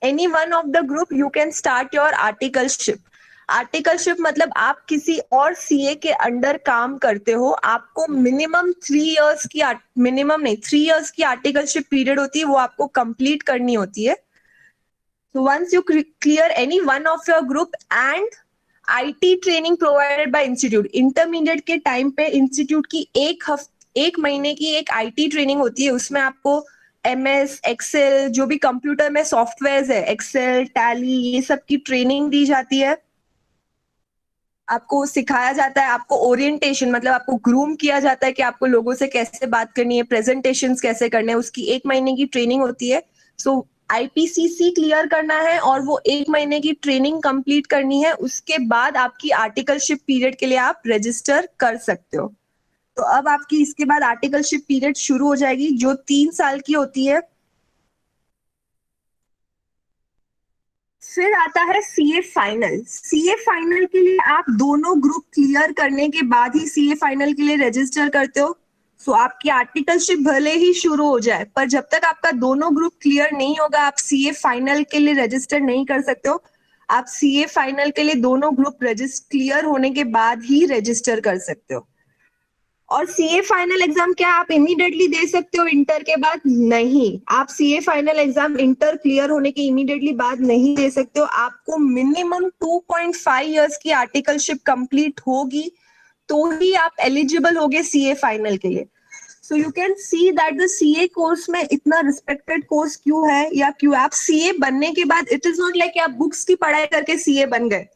Speaker 1: any one of the group you can start your articleship. Articleship मतलब आप किसी और सीए के अंडर काम करते हो, आपको मिनिमम 3 इयर्स की, मिनिमम नहीं 3 इयर्स की आर्टिकलशिप पीरियड होती है, वो आपको कंप्लीट करनी होती है। So once you clear any one of your group and IT training provided by institute, intermediate के टाइम पे इंस्टीट्यूट की एक महीने की एक आईटी ट्रेनिंग होती है, उसमें आपको एमएस एक्सेल जो भी कंप्यूटर में सॉफ्टवेयर है, एक्सेल टैली ये सब की ट्रेनिंग दी जाती है, आपको सिखाया जाता है, आपको ओरिएंटेशन मतलब आपको ग्रूम किया जाता है कि आपको लोगों से कैसे बात करनी है, प्रेजेंटेशंस कैसे करने हैं, उसकी एक महीने की ट्रेनिंग होती है। सो आईपीसीसी क्लियर करना है और वो एक महीने की ट्रेनिंग कंप्लीट करनी है, उसके बाद आपकी आर्टिकलशिप पीरियड के लिए आप रजिस्टर कर सकते हो। तो अब आपकी इसके बाद आर्टिकलशिप पीरियड शुरू हो जाएगी जो 3 साल की होती है। फिर आता है सीए फाइनल। सीए फाइनल के लिए आप दोनों ग्रुप क्लियर करने के बाद ही सीए फाइनल के लिए रजिस्टर करते हो। सो आपकी आर्टिकलशिप भले ही शुरू हो जाए, पर जब तक आपका दोनों ग्रुप क्लियर नहीं होगा आप सीए फाइनल के लिए रजिस्टर नहीं कर सकते हो। आप सीए फाइनल के लिए दोनों ग्रुप क्लियर होने के बाद ही रजिस्टर कर सकते हो। और सीए फाइनल एग्जाम क्या आप इमीडिएटली दे सकते हो इंटर के बाद? नहीं, आप CA final exam inter clear होने के इमीडिएटली बाद नहीं दे सकते हो। आपको मिनिमम 2.5 इयर्स की आर्टिकलशिप कंप्लीट होगी तो ही आप एलिजिबल होगे सीए फाइनल के लिए। सो you can see that the CA course में इतना रिस्पेक्टेड कोर्स क्यों है, या क्यों आप सीए बनने के बाद इट इज नॉट लाइक आप बुक्स की पढ़ाई करके सीए बन गए।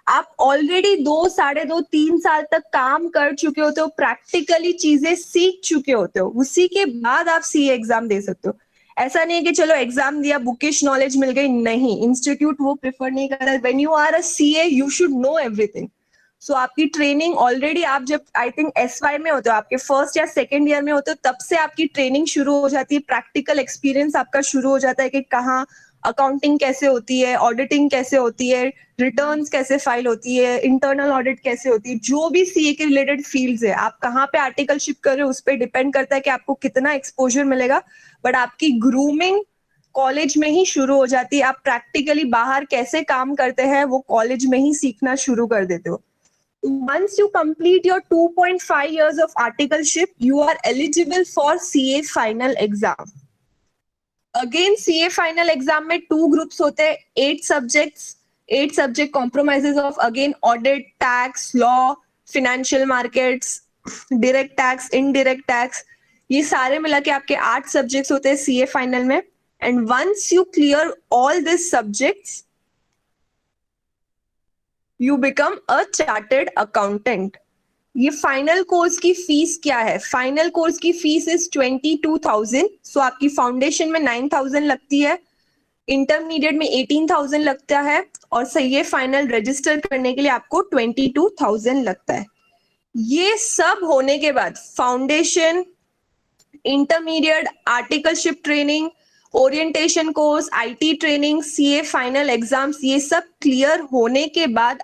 Speaker 1: आप ऑलरेडी 2, 2.5, 3 साल तक काम कर चुके होते हो, प्रैक्टिकली चीजें सीख चुके होते हो, उसी के बाद आप सीए एग्जाम दे सकते हो। ऐसा नहीं है कि चलो एग्जाम दिया बुकिश नॉलेज मिल गई, नहीं, इंस्टीट्यूट वो प्रेफर नहीं करता। When you are a CA you should know everything. So आपकी ट्रेनिंग ऑलरेडी आप जब आई थिंक एसवाई में होते हो, आपके फर्स्ट या सेकेंड ईयर में होते हो, तब से आपकी ट्रेनिंग शुरू हो जाती है, प्रैक्टिकल एक्सपीरियंस आपका शुरू हो जाता है कि कहाँ अकाउंटिंग कैसे होती है, ऑडिटिंग कैसे होती है, रिटर्न्स कैसे फाइल होती है, इंटरनल ऑडिट कैसे होती है, जो भी सीए के रिलेटेड फील्ड्स है, आप कहाँ पे आर्टिकलशिप कर रहे हो उस पर डिपेंड करता है कि आपको कितना एक्सपोजर मिलेगा। बट आपकी ग्रूमिंग कॉलेज में ही शुरू हो जाती है, आप प्रैक्टिकली बाहर कैसे काम करते हैं वो कॉलेज में ही सीखना शुरू कर देते हो। Once you complete your 2.5 years of articleship, you are eligible for CA final exam. Again, CA final exam में 2 groups होते हैं, 8 subjects, 8 subject compromises of again audit, tax, law, financial markets, direct tax, indirect tax, ये सारे मिला के आपके 8 subjects होते हैं CA final में। And once you clear all these subjects, you become a chartered accountant. ये फाइनल कोर्स की फीस क्या है? फाइनल कोर्स की फीस इज 22,000। सो आपकी फाउंडेशन में 9,000 लगती है, इंटरमीडिएट में 18,000 लगता है, और सीए फाइनल रजिस्टर करने के लिए आपको 22,000 लगता है। ये सब होने के बाद foundation, intermediate, articleship training orientation course, IT training, CA final exams, ये सब क्लियर होने के बाद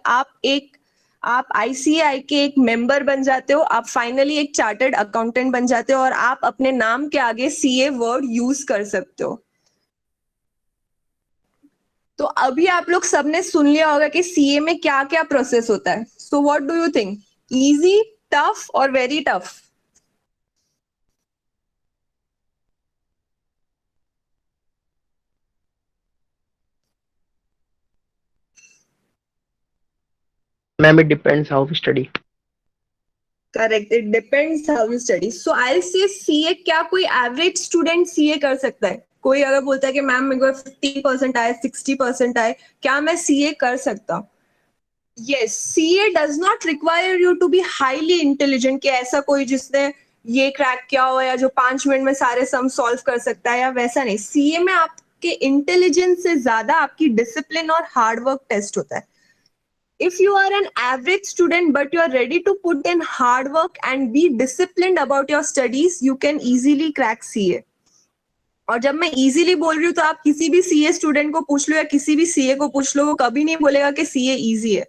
Speaker 1: आप आईसीएआई के एक मेंबर बन जाते हो, आप फाइनली एक चार्टर्ड अकाउंटेंट बन जाते हो और आप अपने नाम के आगे सीए वर्ड यूज कर सकते हो। तो अभी आप लोग सबने सुन लिया होगा कि सीए में क्या क्या प्रोसेस होता है। So what do you think, easy, tough और very tough?
Speaker 2: Ma'am, it depends how we study.
Speaker 1: Correct, it depends how you study. So I say CA, क्या कोई एवरेज स्टूडेंट सीए कर सकता है? कोई अगर बोलता है कि मैम मेरे को 50% आए, 60% आए, क्या मैं सीए कर सकता हूँ? Yes, CA does not require you to be highly intelligent, कि ऐसा कोई जिसने ये क्रैक किया हो या जो 5 मिनट में सारे सम सॉल्व कर सकता है, या वैसा नहीं। सीए में आपके इंटेलिजेंस से ज्यादा आपकी डिसिप्लिन और हार्डवर्क टेस्ट होता है। If you are an average student but you are ready to put in hard work and be disciplined about your studies, you can easily crack CA. और जब मैं easily बोल रही हूँ तो आप किसी भी CA स्टूडेंट को पूछ लो या किसी भी CA को पूछ लो, वो कभी नहीं बोलेगा कि CA easy है।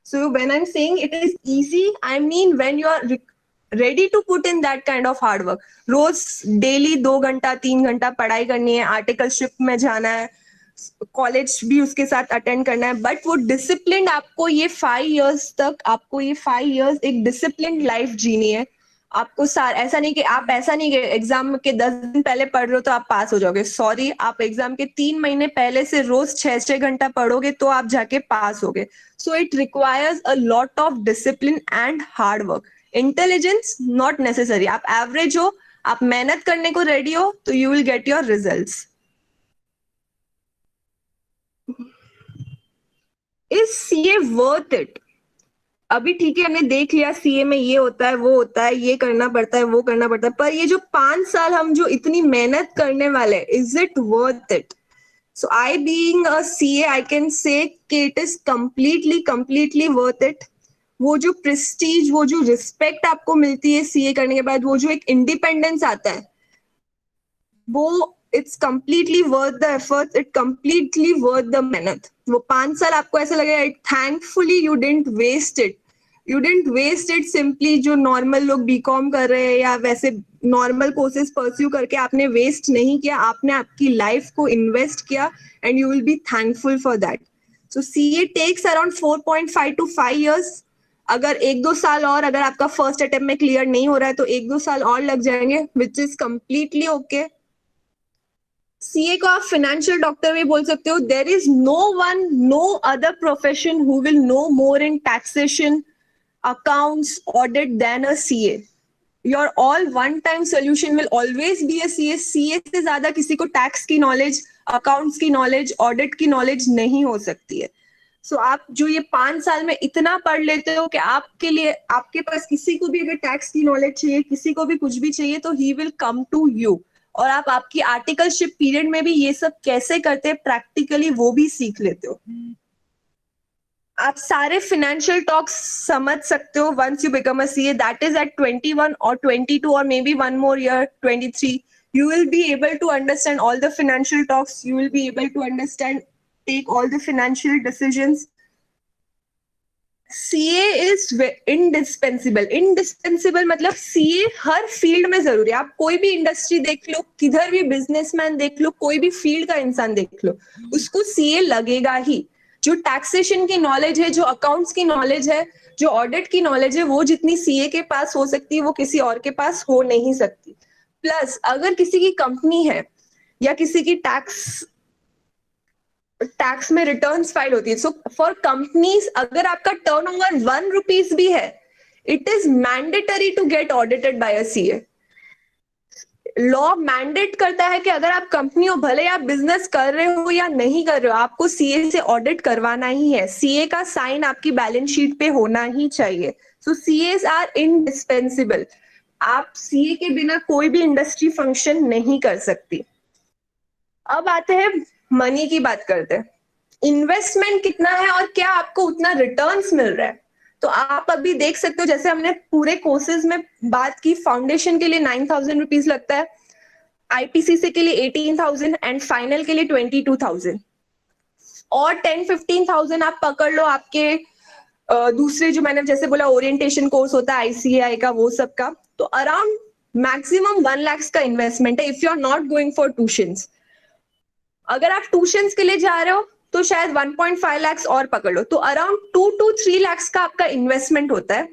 Speaker 1: So when I'm saying it is easy, I mean when you are ready to put in that kind of hard work. रोज डेली 2 घंटा 3 घंटा पढ़ाई करनी है, आर्टिकलशिप में जाना है, कॉलेज भी उसके साथ अटेंड करना है, बट वो डिसिप्लिन आपको ये 5 इयर्स तक, आपको ये 5 इयर्स एक डिसिप्लिन लाइफ जीनी है। आपको ऐसा नहीं कि आप ऐसा नहीं कि एग्जाम के 10 दिन पहले पढ़ रहे हो तो आप पास हो जाओगे। सॉरी, आप एग्जाम के 3 महीने पहले से रोज 6-6 घंटा पढ़ोगे तो आप जाके पास होगे। So it requires a lot of discipline and hard work. Intelligence not necessary, आप एवरेज हो, आप मेहनत करने को रेडी हो तो you will get your results. Is CA worth it? अभी ठीक है, हमने देख लिया सीए में ये होता है, वो होता है, ये करना पड़ता है, वो करना पड़ता है, पर ये जो 5 साल हम जो इतनी मेहनत करने वाले, is it worth it? So I being a CA, I can say कि it is completely worth it. वो जो प्रेस्टीज, वो जो रिस्पेक्ट आपको मिलती है सीए करने के बाद, वो जो एक इंडिपेंडेंस आता है, वो it's completely worth the effort, it completely worth the मेहनत। वो 5 साल आपको ऐसा लगेगा, thankfully you didn't waste it, you didn't waste it simply जो नॉर्मल लोग बीकॉम कर रहे हैं या वैसे नॉर्मल कोर्सेज परस्यू करके आपने वेस्ट नहीं किया, आपने आपकी लाइफ को इन्वेस्ट किया and you will be thankful for that. So CA takes around 4.5 to 5 years। अगर 1-2 साल और, अगर आपका फर्स्ट अटेम्प्ट में क्लियर नहीं हो रहा है तो 1-2 साल और लग जाएंगे, which is completely okay. CA को आप फाइनेंशियल डॉक्टर भी बोल सकते हो। There is no other profession who will know more in taxation, accounts, audit than a CA. Your all one time solution will always be a CA. CA से ज्यादा किसी को टैक्स की नॉलेज, अकाउंट्स की नॉलेज, ऑडिट की knowledge नहीं हो सकती है। सो आप जो ये 5 साल में इतना पढ़ लेते हो कि आपके लिए, आपके पास किसी को भी अगर टैक्स की नॉलेज चाहिए, किसी को भी कुछ भी चाहिए, तो he will come to you. और आप आपकी आर्टिकलशिप पीरियड में भी ये सब कैसे करते हैं प्रैक्टिकली, वो भी सीख लेते हो। आप सारे फाइनेंशियल टॉक्स समझ सकते हो once you become a CA, that is at 21 or 22 or maybe one more year, 23. You will be able to understand all the financial talks, you will be able to understand, take all the financial decisions. CA is indispensable मतलब CA हर field में जरूरी है। आप कोई भी industry देख लो, किधर भी बिजनेसमैन देख लो, कोई भी फील्ड का इंसान देख लो, उसको सीए लगेगा ही। जो टैक्सेशन की नॉलेज है, जो अकाउंट्स की नॉलेज है, जो ऑडिट की नॉलेज है, वो जितनी सीए के पास हो सकती है वो किसी और के पास हो नहीं सकती। प्लस अगर किसी की कंपनी है या किसी की टैक्स में रिटर्न्स फाइल होती है, सो फॉर कंपनीज अगर आपका टर्नओवर 1 रुपीज भी है, it is mandatory to get audited by a CA. Law mandate करता है कि अगर आप कंपनी हो, भले आप बिजनेस कर रहे हो या नहीं कर रहे हो, आपको सीए से ऑडिट करवाना ही है। सीए का साइन आपकी बैलेंस शीट पे होना ही चाहिए। सो सीएस आर इंडिस्पेंसिबल। आप सीए के बिना कोई भी इंडस्ट्री फंक्शन नहीं कर सकती। अब आते हैं मनी की बात करते हैं। इन्वेस्टमेंट कितना है और क्या आपको उतना रिटर्न्स मिल रहा है? तो आप अभी देख सकते हो, जैसे हमने पूरे कोर्सेज में बात की, फाउंडेशन के लिए 9,000 रुपीज लगता है, आईपीसीसी के लिए 18,000 एंड फाइनल के लिए 22,000, और 10-15,000 आप पकड़ लो आपके दूसरे जो मैंने जैसे बोला ओरिएंटेशन कोर्स होता है आईसीएआई का, वो सब का, तो अराउंड मैक्सिमम 1 लाख का इन्वेस्टमेंट है if you are not going for tuitions. अगर आप ट्यूशंस के लिए जा रहे हो तो शायद 1.5 लाख और पकड़ लो, तो अराउंड 2 to 3 लाख का आपका इन्वेस्टमेंट होता है।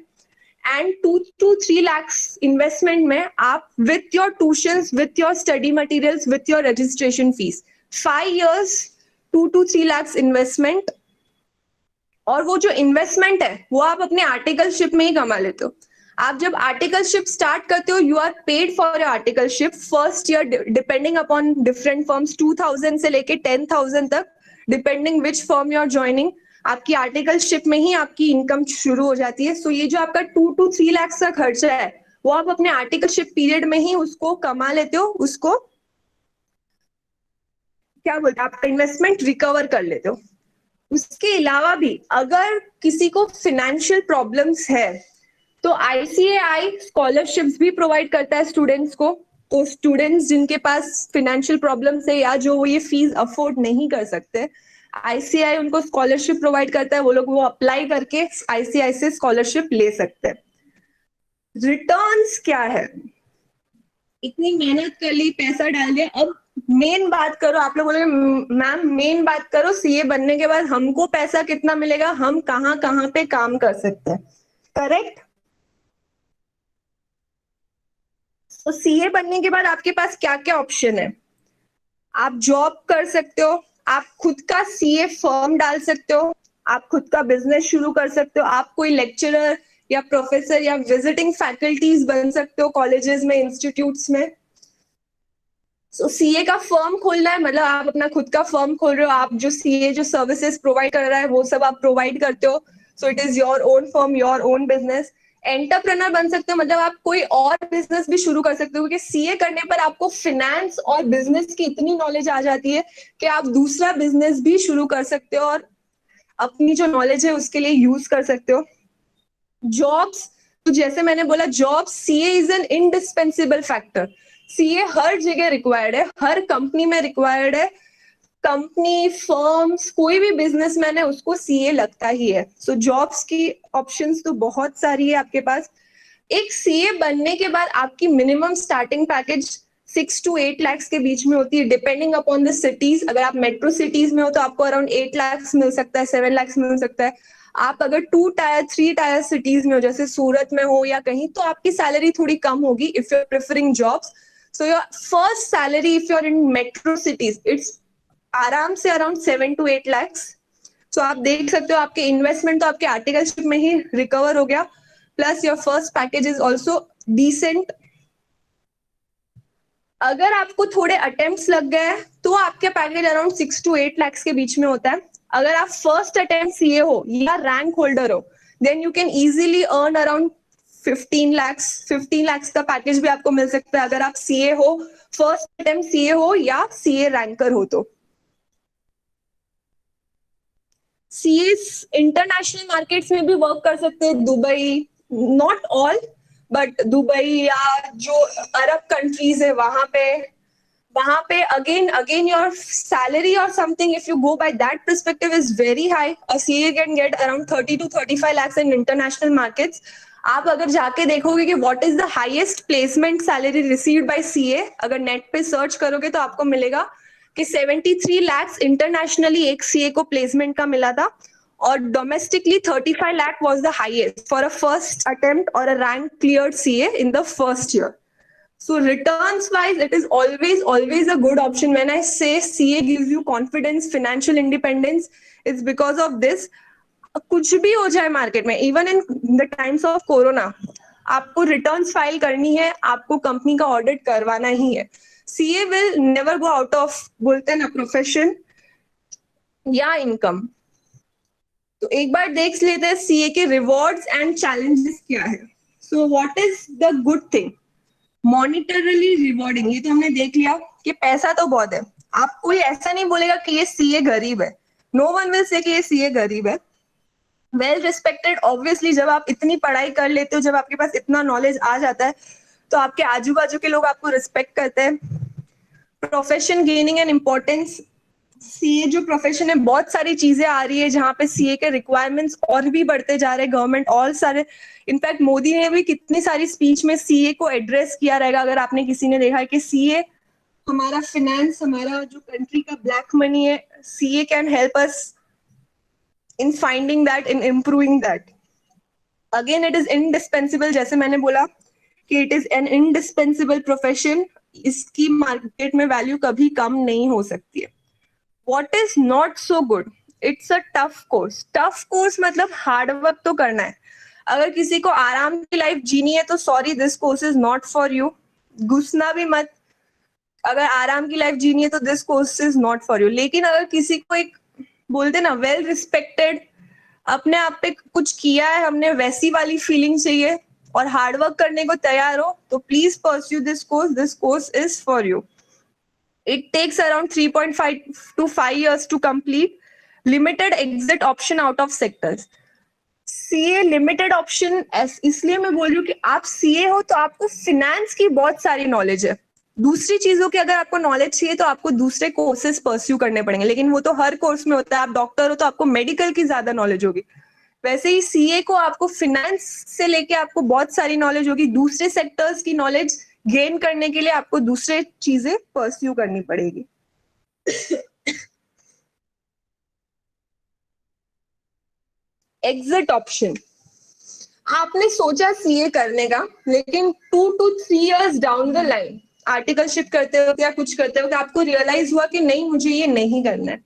Speaker 1: एंड 2 to 3 लाख इन्वेस्टमेंट में आप with your tuitions, with your study materials, with your registration fees, 5 years 2 to 3 lakh investment. और वो जो इन्वेस्टमेंट है वो आप अपने आर्टिकलशिप में ही कमा लेते हो। आप जब आर्टिकलशिप स्टार्ट करते हो, you are paid for your articleship first year, depending upon different firms, 2,000 से लेके 10,000 तक, depending which firm you are joining, आपकी आर्टिकलशिप में ही आपकी इनकम शुरू हो जाती है। सो ये जो आपका 2 to 3 लाख का खर्चा है वो आप अपने आर्टिकलशिप पीरियड में ही उसको कमा लेते हो, उसको क्या बोलते हैं, आपका इन्वेस्टमेंट रिकवर कर लेते हो। उसके अलावा भी अगर किसी को फाइनेंशियल प्रॉब्लम्स है तो आईसीएआई स्कॉलरशिप्स भी प्रोवाइड करता है स्टूडेंट्स को। तो स्टूडेंट्स जिनके पास फाइनेंशियल प्रॉब्लम्स है या जो वो ये फीस अफोर्ड नहीं कर सकते, आईसीआई उनको स्कॉलरशिप प्रोवाइड करता है, वो लोग वो अप्लाई करके आईसीआई से स्कॉलरशिप ले सकते हैं। रिटर्न्स क्या है, इतनी मेहनत कर ली, पैसा डाल दिया, अब मेन बात करो। आप लोग बोलोगे मैम मेन बात करो, सीए बनने के बाद हमको पैसा कितना मिलेगा, हम कहाँ कहाँ पे काम कर सकते हैं, करेक्ट? तो सीए बनने के बाद आपके पास क्या क्या ऑप्शन है? आप जॉब कर सकते हो, आप खुद का सीए फर्म डाल सकते हो, आप खुद का बिजनेस शुरू कर सकते हो, आप कोई लेक्चरर या प्रोफेसर या विजिटिंग फैकल्टीज बन सकते हो कॉलेजेस में, इंस्टीट्यूट्स में। सो सीए का फर्म खोलना है मतलब आप अपना खुद का फर्म खोल रहे हो, आप जो सीए जो सर्विसेज प्रोवाइड कर रहा है वो सब आप प्रोवाइड करते हो। So it is your own firm, your own business. Entrepreneur बन सकते हो मतलब आप कोई और बिजनेस भी शुरू कर सकते हो, क्योंकि सीए करने पर आपको फाइनेंस और बिजनेस की इतनी नॉलेज आ जाती है कि आप दूसरा बिजनेस भी शुरू कर सकते हो और अपनी जो नॉलेज है उसके लिए यूज कर सकते हो। जॉब्स, तो जैसे मैंने बोला job, CA is an indispensable factor. CA हर जगह रिक्वायर्ड है, हर कंपनी में रिक्वायर्ड है। कंपनी, फर्म्स, कोई भी बिजनेसमैन है उसको सीए लगता ही है। सो जॉब्स की ऑप्शंस तो बहुत सारी है आपके पास। एक सीए बनने के बाद आपकी minimum starting package 6 to 8 lakh के बीच में होती है, डिपेंडिंग अपॉन द सिटीज। अगर आप मेट्रो सिटीज में हो तो आपको अराउंड 8 लाख मिल सकता है, 7 लाख मिल सकता है। आप अगर 2 टायर 3 टायर सिटीज में हो, जैसे सूरत में हो या कहीं, तो आपकी सैलरी थोड़ी कम होगी if you are preferring jobs. So your first salary if you are in metro cities, it's आराम से अराउंड 7 to 8 लाख। सो आप देख सकते हो आपके इन्वेस्टमेंट तो आपके आर्टिकलशिप में ही रिकवर हो गया, plus your first package is also decent. अगर आपको थोड़े अटेम्प्ट्स लग गए तो आपके पैकेज अराउंड 6 to 8 लाख के बीच में होता है। अगर आप फर्स्ट अटेम्प्ट सीए हो या रैंक होल्डर हो, then you can easily earn around 15 lakh का पैकेज भी आपको मिल सकता है, अगर आप सीए हो, फर्स्ट अटेम्प्ट सीए हो या सीए रैंकर हो तो। सीए इंटरनेशनल मार्केट्स में भी वर्क कर सकते हैं, Dubai, not all but Dubai या जो अरब कंट्रीज है वहां पे अगेन योर सैलरी और something if you go by that perspective is very high. A CA can get around 30 to 35 lakhs in international markets. आप अगर जाके देखोगे कि what is the highest placement salary received by CA, अगर net पे search करोगे तो आपको मिलेगा कि 73 lakhs इंटरनेशनली एक सीए को प्लेसमेंट का मिला था, और domestically 35 lakh was the highest for a first attempt or a rank cleared CA in the first year. So returns wise, it is always a good option. When I say CA gives you confidence, financial independence, it's because of this. कुछ भी हो जाए market में, even in the times of corona, आपको returns file करनी है, आपको company का ऑडिट करवाना ही है। CA will never go out of, बोलते हैं ना, प्रोफेशन या इनकम। तो एक बार देख लेते हैं सीए के रिवॉर्ड्स एंड चैलेंजेस क्या है। So what is the good thing? मॉनिटरली rewarding, ये तो हमने देख लिया कि पैसा तो बहुत है। आप कोई ऐसा नहीं बोलेगा कि ये सीए गरीब है, नो वन विल से कि ये सीए गरीब है। वेल रिस्पेक्टेड, ऑब्वियसली जब आप इतनी पढ़ाई कर लेते हो, जब आपके पास इतना नॉलेज आ जाता है, तो आपके आजू बाजू के लोग आपको रिस्पेक्ट करते हैं। Profession gaining N importance, CA जो प्रोफेशन है, बहुत सारी चीजें आ रही है जहाँ पे सीए के रिक्वायरमेंट्स और भी बढ़ते जा रहे हैं, गवर्नमेंट और सारे, इनफैक्ट मोदी ने भी कितनी सारी स्पीच में सीए को एड्रेस किया रहेगा, अगर आपने किसी ने देखा है कि सीए हमारा फाइनेंस, हमारा जो कंट्री का ब्लैक मनी है, CA can help us in finding that, in improving that. Again it is indispensable, जैसे मैंने बोला कि it is an indispensable profession, इसकी मार्केट में वैल्यू कभी कम नहीं हो सकती है। What is not so good? It's a tough course. Tough course मतलब हार्ड वर्क तो करना है। अगर किसी को आराम की लाइफ जीनी है तो sorry, this course is not for you. घुसना भी मत। अगर आराम की लाइफ जीनी है तो this course is not for you. लेकिन अगर किसी को एक बोलते ना वेल रिस्पेक्टेड, अपने आप पे कुछ किया है हमने, वैसी वाली फीलिंग चाहिए और हार्ड वर्क करने को तैयार हो, तो please pursue this course. This course is for you. It takes around 3.5 to 5 years to complete. Limited exit option out of sectors. CA limited option इसलिए मैं बोल रही हूँ कि आप सीए हो तो आपको फिनेंस की बहुत सारी नॉलेज है। दूसरी चीजों की अगर आपको नॉलेज चाहिए तो आपको दूसरे कोर्सेज परस्यू करने पड़ेंगे, लेकिन वो तो हर कोर्स में होता है। आप डॉक्टर हो तो आपको मेडिकल की ज्यादा नॉलेज होगी, वैसे ही सीए को आपको फिनेंस से लेके आपको बहुत सारी नॉलेज होगी। दूसरे सेक्टर्स की नॉलेज गेन करने के लिए आपको दूसरे चीजें परस्यू करनी पड़ेगी। एग्जिट ऑप्शन, आपने सोचा सीए करने का, लेकिन 2 to 3 years down the line articleship करते वक्त या कुछ करते वक्त आपको रियलाइज हुआ कि नहीं, मुझे ये नहीं करना है।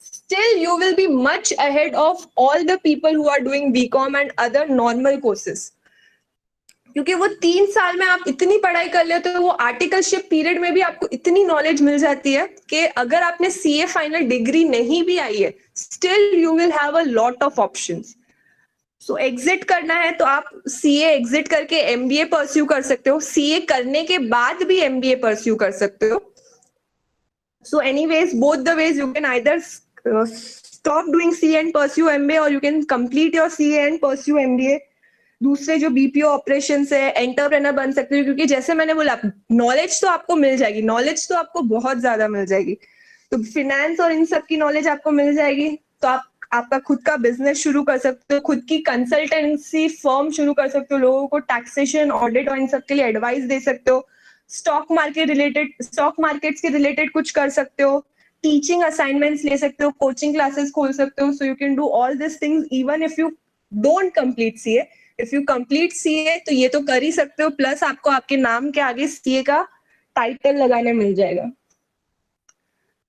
Speaker 1: Still you will be much ahead of all the people who are doing BCom and other normal courses. क्योंकि वो 3 साल में आप इतनी पढ़ाई कर लेते हो, वो आर्टिकलशिप पीरियड में भी आपको इतनी नॉलेज मिल जाती है कि अगर आपने सीए फाइनल डिग्री नहीं भी आई है, still you will have a lot of options. So exit करना है तो आप सीए एग्जिट करके एमबीए परस्यू कर सकते हो, सीए करने के बाद भी एमबीए परस्यू कर सकते हो। So anyways, both the ways you can either stop doing CA and pursue MBA, or you can complete your CA and pursue MBA. दूसरे जो बीपीओ ऑपरेशन है, एंटरप्रेनर बन सकते हो, क्योंकि जैसे मैंने बोला नॉलेज तो आपको मिल जाएगी, नॉलेज तो आपको बहुत ज्यादा मिल जाएगी। तो फिनेंस और इन सब की नॉलेज आपको मिल जाएगी तो आप आपका खुद का बिजनेस शुरू कर सकते हो, खुद की कंसल्टेंसी फर्म शुरू कर सकते हो, लोगों को टैक्सेशन, ऑडिट और इन सब के लिए एडवाइस दे सकते हो, स्टॉक मार्केट्स के रिलेटेड कुछ कर सकते हो, टीचिंग असाइनमेंट्स ले सकते हो, कोचिंग क्लासेस खोल सकते हो। So you can do all this things even if you don't complete CA. If you complete CA तो ये तो कर ही सकते हो, प्लस आपको आपके नाम के आगे सीए का टाइटल लगाने मिल जाएगा।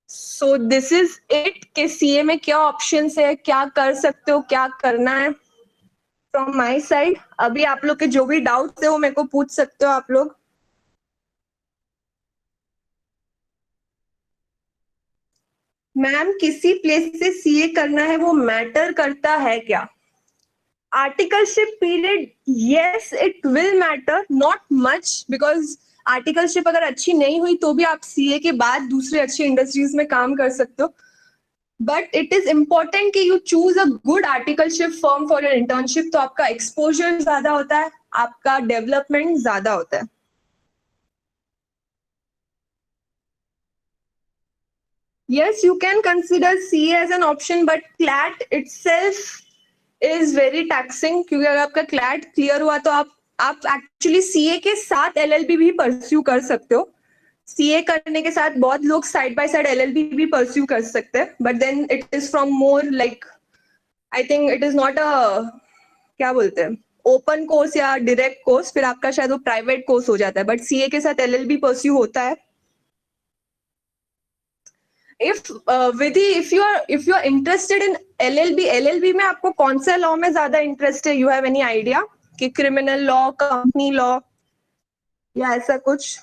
Speaker 1: सो दिस इज इट कि सीए में क्या ऑप्शंस है, क्या कर सकते हो, क्या करना है फ्रॉम माय साइड। अभी आप लोग के जो भी डाउट्स है वो मेरे को पूछ सकते हो आप लोग। मैम किसी प्लेस से सीए करना है वो मैटर करता है क्या? Articleship period, yes it will matter, not much, because articleship अगर अच्छी नहीं हुई तो भी आप सीए के बाद दूसरे अच्छे इंडस्ट्रीज में काम कर सकते हो। बट इट इज इम्पोर्टेंट कि you choose a good articleship firm for your internship, तो आपका एक्सपोजर ज्यादा होता है, आपका डेवलपमेंट ज्यादा होता है। Yes, you can consider CA as an option, but CLAT itself is very taxing, क्योंकि अगर आपका CLAT क्लियर हुआ तो आप एक्चुअली CA के साथ LLB भी परस्यू कर सकते हो। CA करने के साथ बहुत लोग साइड बाय साइड LLB भी परस्यू कर सकते हैं, but then it is from more like, I think it is not a, क्या बोलते हैं, ओपन कोर्स या डायरेक्ट कोर्स, फिर आपका शायद वो प्राइवेट कोर्स हो जाता है, बट CA के साथ LLB परस्यू होता है। If Vidhi, if you are interested in LLB में आपको कौन सा लॉ में ज्यादा इंटरेस्ट है? यू हैव एनी आइडिया कि क्रिमिनल लॉ, कंपनी लॉ या ऐसा कुछ?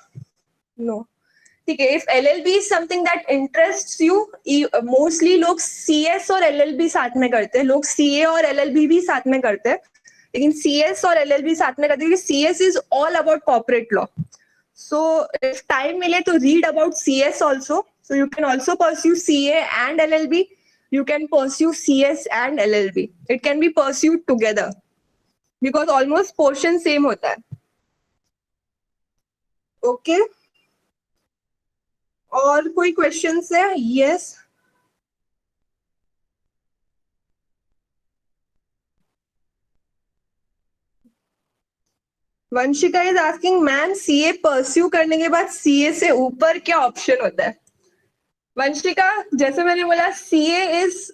Speaker 1: नो, ठीक है। If LLB is something that interests you, mostly लोग CS और LLB साथ में करते हैं, लोग CA और LLB भी साथ में करते हैं, लेकिन CS और LLB साथ में करते हैं क्योंकि CS is all about corporate law. So if time मिले तो read about CS also. So you can also pursue CA and LLB. You can pursue CS and LLB. It can be pursued together because almost portion same होता है. Okay. और कोई questions है? Yes. Vanshika is asking ma'am, CA pursue करने के बाद CA से ऊपर क्या ऑप्शन होता है? वंशिका, जैसे मैंने बोला, CA is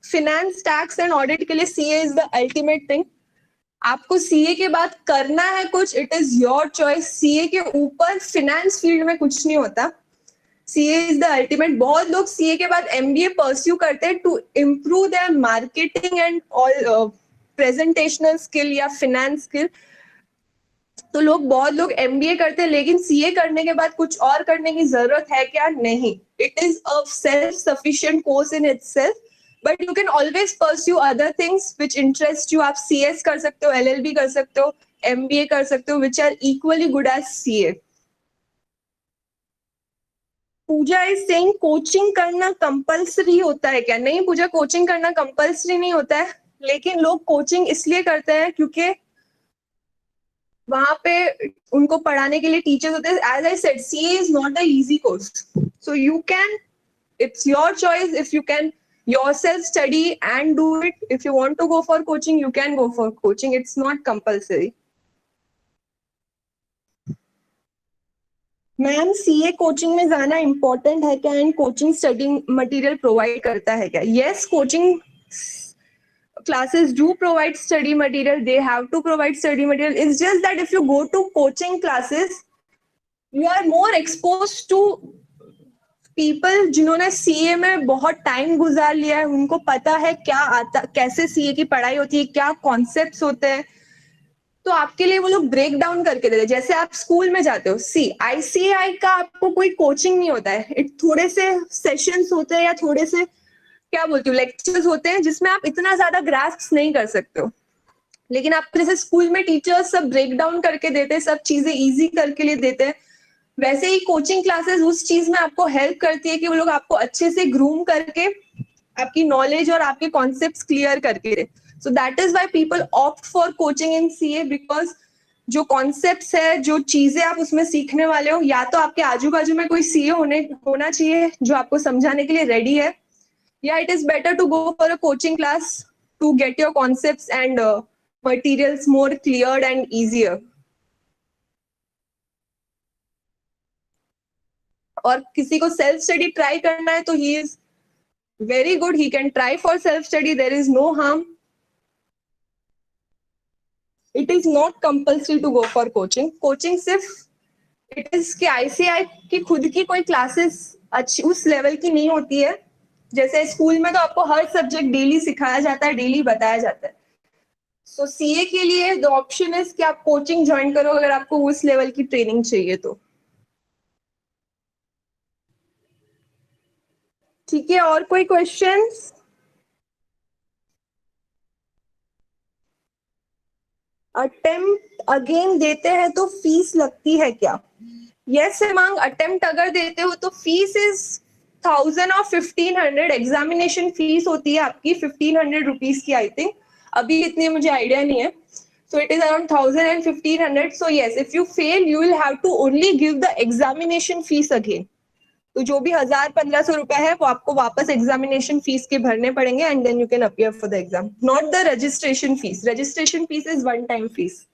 Speaker 1: finance, tax and audit के लिए CA is the ultimate thing. आपको सीए के बाद करना है कुछ, it is your choice. CA के ऊपर फिनेंस फील्ड में कुछ नहीं होता। CA is the ultimate. बहुत लोग सीए के बाद एमबीए परस्यू करते हैं to improve their marketing and all presentational skill या फिनेंस स्किल। तो बहुत लोग एमबीए करते हैं, लेकिन सीए करने के बाद कुछ और करने की जरूरत है क्या? नहीं। It is a self sufficient course in itself, but you can always pursue other things which interest you. आप सीएस कर सकते हो, एलएलबी कर सकते हो, एमबीए कर सकते हो, which are equally good as CA. Pooja is saying coaching करना कंपलसरी होता है क्या? नहीं पूजा, कोचिंग करना कंपलसरी नहीं होता है, लेकिन लोग कोचिंग इसलिए करते हैं क्योंकि वहां पे उनको पढ़ाने के लिए टीचर्स होते हैं। As I said, CA is not a easy course, so you can, it's your choice if you can yourself study and do it. If you want to go for coaching, you can go for coaching. It's not compulsory. Ma'am, CA coaching में जाना important है क्या? And coaching study material provide करता है क्या? Yes, coaching classes do provide study material. They have to provide study material. It's just that if you go to coaching classes, you are more exposed to people जिन्होंने CA में बहुत time गुजार लिया है, उनको पता है क्या आता, कैसे सीए की पढ़ाई होती है, क्या कॉन्सेप्ट्स होते हैं। तो आपके लिए वो लोग ब्रेक डाउन करके देते हैं। जैसे आप स्कूल में जाते हो, सी आईसीआई का आपको कोई कोचिंग नहीं होता है। थोड़े से सेशंस होते हैं या थोड़े से क्या बोलती हूँ लेक्चर्स होते हैं, जिसमें आप इतना ज्यादा ग्रास्प नहीं कर सकते हो। लेकिन आप जैसे स्कूल में टीचर्स सब ब्रेक डाउन करके देते हैं, सब चीजें इजी करके लिए देते हैं, वैसे ही कोचिंग क्लासेस उस चीज में आपको हेल्प करती है कि वो लोग आपको अच्छे से ग्रूम करके आपकी नॉलेज और आपके कॉन्सेप्ट्स क्लियर करके दे। So that is why people opt for coaching in CA, because जो कॉन्सेप्ट्स है, जो चीजें आप उसमें सीखने वाले हो, या तो आपके आजू बाजू में कोई सीए होना चाहिए जो आपको समझाने के लिए रेडी है, या it is better to go for a coaching class to get your concepts and materials more clear and easier. और किसी को सेल्फ स्टडी ट्राई करना है तो he is very good, he can try for self study, there is no harm. It is not compulsory to go for coaching. Coaching सिर्फ it is कि ICI की खुद की कोई क्लासेस अच्छी उस लेवल की नहीं होती है। जैसे स्कूल में तो आपको हर सब्जेक्ट डेली सिखाया जाता है, डेली बताया जाता है। सो सीए के लिए द ऑप्शन इज कि आप कोचिंग ज्वाइन करो अगर आपको उस लेवल की ट्रेनिंग चाहिए तो। ठीक है, और कोई क्वेश्चंस? अटेम्प्ट अगेन देते हैं तो फीस लगती है क्या? यस हेमांग, अटेम्प्ट अगर देते हो तो फीस इज 1000 और 1500। एग्जामिनेशन फीस होती है आपकी 1500 रुपीज की, आई थिंक। अभी इतनी मुझे आइडिया नहीं है। So it is around 1000 and 1500. So yes, if you fail, you will have to only give the examination fees again. तो जो भी 1000-1500 रुपए है वो आपको वापस एग्जामिनेशन फीस के भरने पड़ेंगे, and then you can appear for the exam, not the registration fees. Registration fees is one time fees.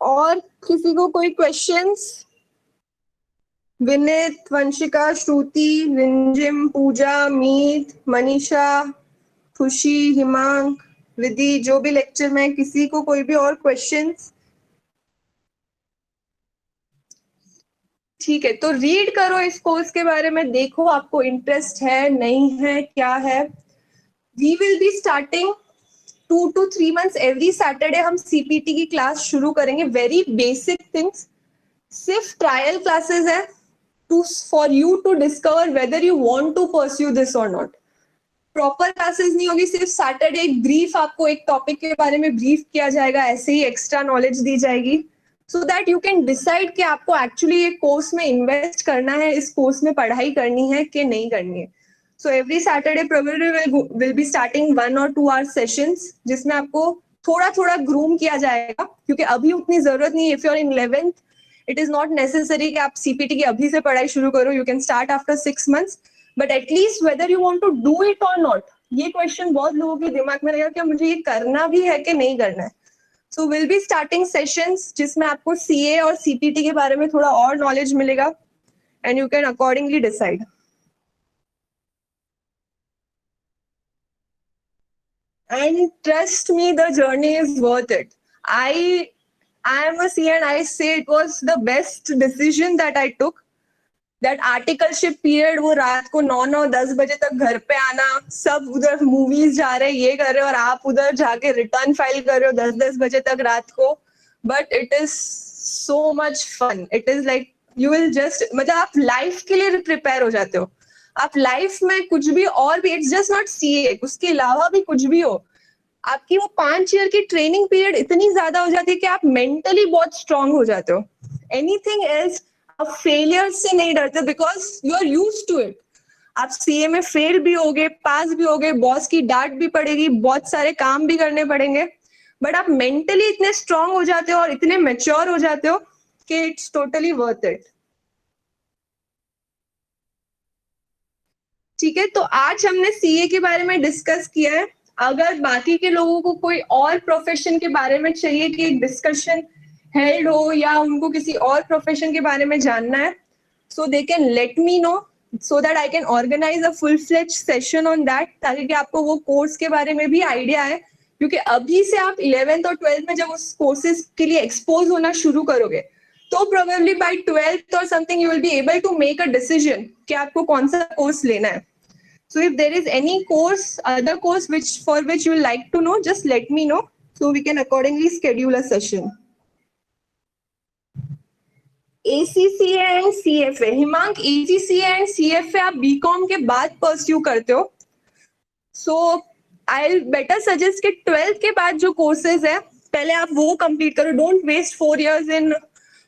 Speaker 1: और किसी को कोई क्वेश्चंस? विनीत, वंशिका, श्रुति, रिंजिम, पूजा, मीत, मनीषा, खुशी, हिमांक, विधि, जो भी लेक्चर में, किसी को कोई भी और क्वेश्चंस? ठीक है, तो रीड करो इस कोर्स के बारे में, देखो आपको इंटरेस्ट है नहीं है, क्या है। We will be starting 2 to 3 months every Saturday हम सीपीटी की क्लास शुरू करेंगे। वेरी बेसिक थिंग्स, सिर्फ ट्रायल क्लासेस है to for you to discover whether you want to pursue this और नॉट। प्रॉपर क्लासेस नहीं होगी, सिर्फ सैटरडे एक ब्रीफ, आपको एक टॉपिक के बारे में ब्रीफ किया जाएगा, ऐसे ही एक्स्ट्रा नॉलेज दी जाएगी, so that you can decide कि आपको एक्चुअली ये कोर्स में इन्वेस्ट करना है, इस कोर्स में पढ़ाई करनी है कि नहीं करनी है। So every Saturday probably will be starting 1 or 2 hour sessions, जिसमें आपको थोड़ा थोड़ा ग्रूम किया जाएगा, क्योंकि अभी उतनी जरूरत नहीं है. If you are in 11th, it is not necessary कि आप सीपीटी की अभी से पढ़ाई शुरू करो. You can start after 6 months, but at least whether you want to do it और नॉट, ये क्वेश्चन बहुत लोगों के दिमाग में रहेगा कि मुझे ये करना भी है कि नहीं करना है. So will be starting sessions जिसमें आपको सीए और सीपीटी के बारे में थोड़ा और नॉलेज मिलेगा, and you can accordingly decide. And trust me, the journey is worth it. I am a CA and I say it was the best decision that I took. That articleship period, वो रात को 9-9-10 बजे तक घर पे आना, सब उधर मूवीज जा रहे, ये कर रहे हो, और आप उधर जाके रिटर्न फाइल कर रहे हो 10-10 बजे तक रात को. But it is so much fun. It is like you will just, मतलब आप लाइफ के लिए प्रिपेयर हो जाते हो. आप लाइफ में कुछ भी और भी, इट्स जस्ट नॉट सीए, उसके अलावा भी कुछ भी हो, आपकी वो 5 ईयर की ट्रेनिंग पीरियड इतनी ज्यादा हो जाती है कि आप मेंटली बहुत स्ट्रांग हो जाते हो. एनीथिंग एल्स, आप फेलियर से नहीं डरते, because you are used to it. आप सीए में फेल भी होगे, पास भी होगे, बॉस की डांट भी पड़ेगी, बहुत सारे काम भी करने पड़ेंगे, बट आप मेंटली इतने स्ट्रांग हो जाते हो और इतने मेच्योर हो जाते हो कि इट्स टोटली वर्थ इट. ठीक है, तो आज हमने सीए के बारे में डिस्कस किया है. अगर बाकी के लोगों को कोई और प्रोफेशन के बारे में चाहिए कि एक डिस्कशन हेल्ड हो, या उनको किसी और प्रोफेशन के बारे में जानना है, so they can let me know, so that I can organise a full fledge session on that, ताकि कि आपको वो कोर्स के बारे में भी आइडिया है. क्योंकि अभी से आप 11th और 12th में जब उस कोर्सेज के लिए एक्सपोज होना शुरू करोगे, तो प्रोबेबली बाय 12th और something you will be able to make a decision कि आपको कौन सा कोर्स लेना है. So if there is any course, other course for which you would like to know, just let me know, so we can accordingly schedule a session. ACCA and CFA. Himank, ACCA and CFA आप BCom के बाद pursue करते हो, so I'll better suggest कि 12th के बाद जो courses है, पहले आप वो complete करो. Don't waste 4 years in